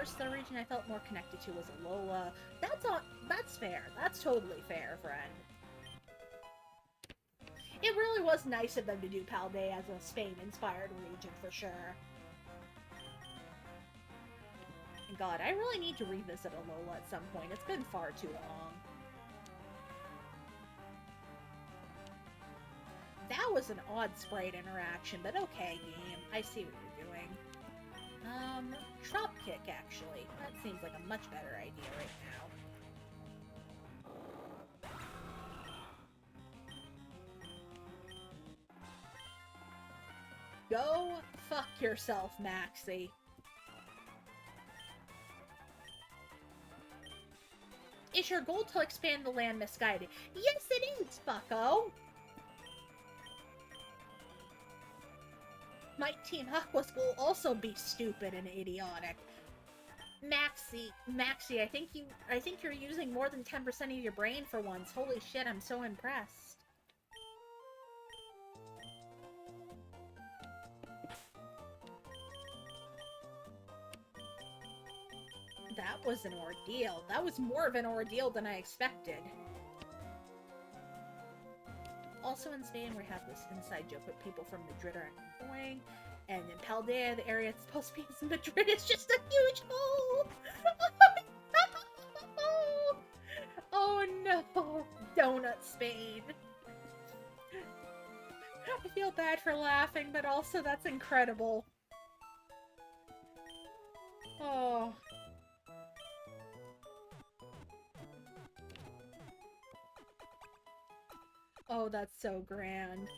first, the region I felt more connected to was Alola. That's fair. That's totally fair, friend. It really was nice of them to do Paldea as a Spain-inspired region, for sure. And God, I really need to revisit Alola at some point. It's been far too long. That was an odd sprite interaction, but okay, game. I see what you're doing. Drop kick, actually. That seems like a much better idea right now. Go fuck yourself, Maxie. Is your goal to expand the land misguided? Yes, it is, fucko! My Team Aqua's will also be stupid and idiotic. Maxie, I think you're using more than 10% of your brain for once. Holy shit, I'm so impressed. That was an ordeal. That was more of an ordeal than I expected. Also in Spain, we have this inside joke with people from Madrid are annoying, and in Paldea, the area it's supposed to be in Madrid is just a huge hole! Oh no! Donut Spain! I feel bad for laughing, but also that's incredible. Oh... Oh, that's so grand.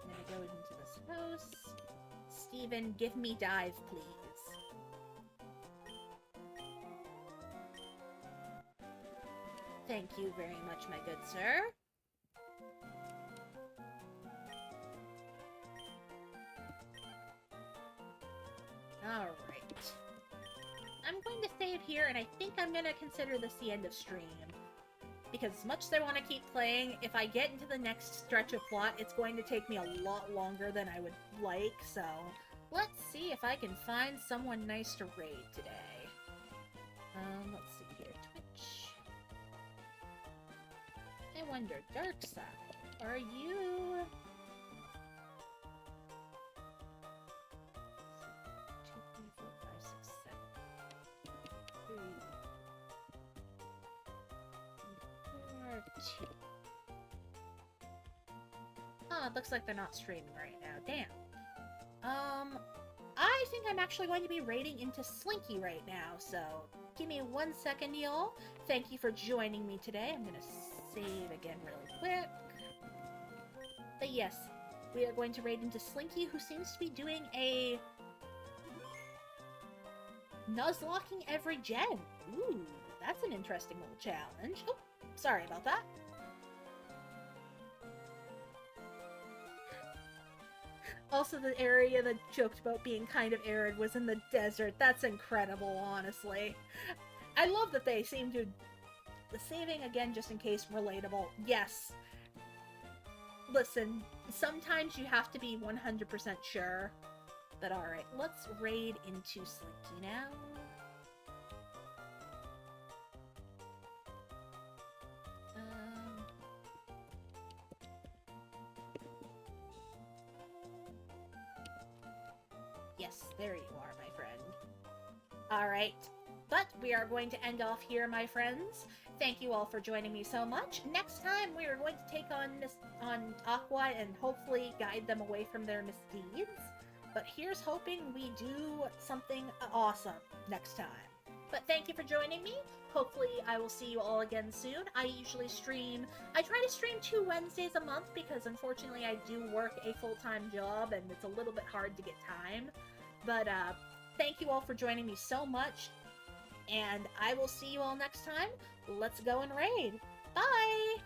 I'm gonna go into this house. Steven, give me dive, please. Thank you very much, my good sir. Alright. I'm going to save here, and I think I'm going to consider this the end of stream. Because as much as I want to keep playing, if I get into the next stretch of plot, it's going to take me a lot longer than I would like, so... Let's see if I can find someone nice to raid today. Let's see here. Twitch. I wonder, Darkside, are you... 2. Oh, it looks like they're not streaming right now. Damn. I think I'm actually going to be raiding into Slinky right now, so give me 1 second, y'all. Thank you for joining me today. I'm gonna save again really quick. But yes, we are going to raid into Slinky, who seems to be doing a Nuzlocking every gen. Ooh, that's an interesting little challenge. Oh, sorry about that. Also, the area that joked about being kind of arid was in the desert. That's incredible, honestly. I love that they seem to... The saving, again, just in case, relatable. Yes. Listen, sometimes you have to be 100% sure. But alright, let's raid into Slinky now. Yes, there you are, my friend. Alright, but we are going to end off here, my friends. Thank you all for joining me so much. Next time, we are going to take on Aqua and hopefully guide them away from their misdeeds. But here's hoping we do something awesome next time. But thank you for joining me. Hopefully I will see you all again soon. I usually stream... I try to stream 2 Wednesdays a month because unfortunately I do work a full-time job and it's a little bit hard to get time. But thank you all for joining me so much. And I will see you all next time. Let's go and raid. Bye!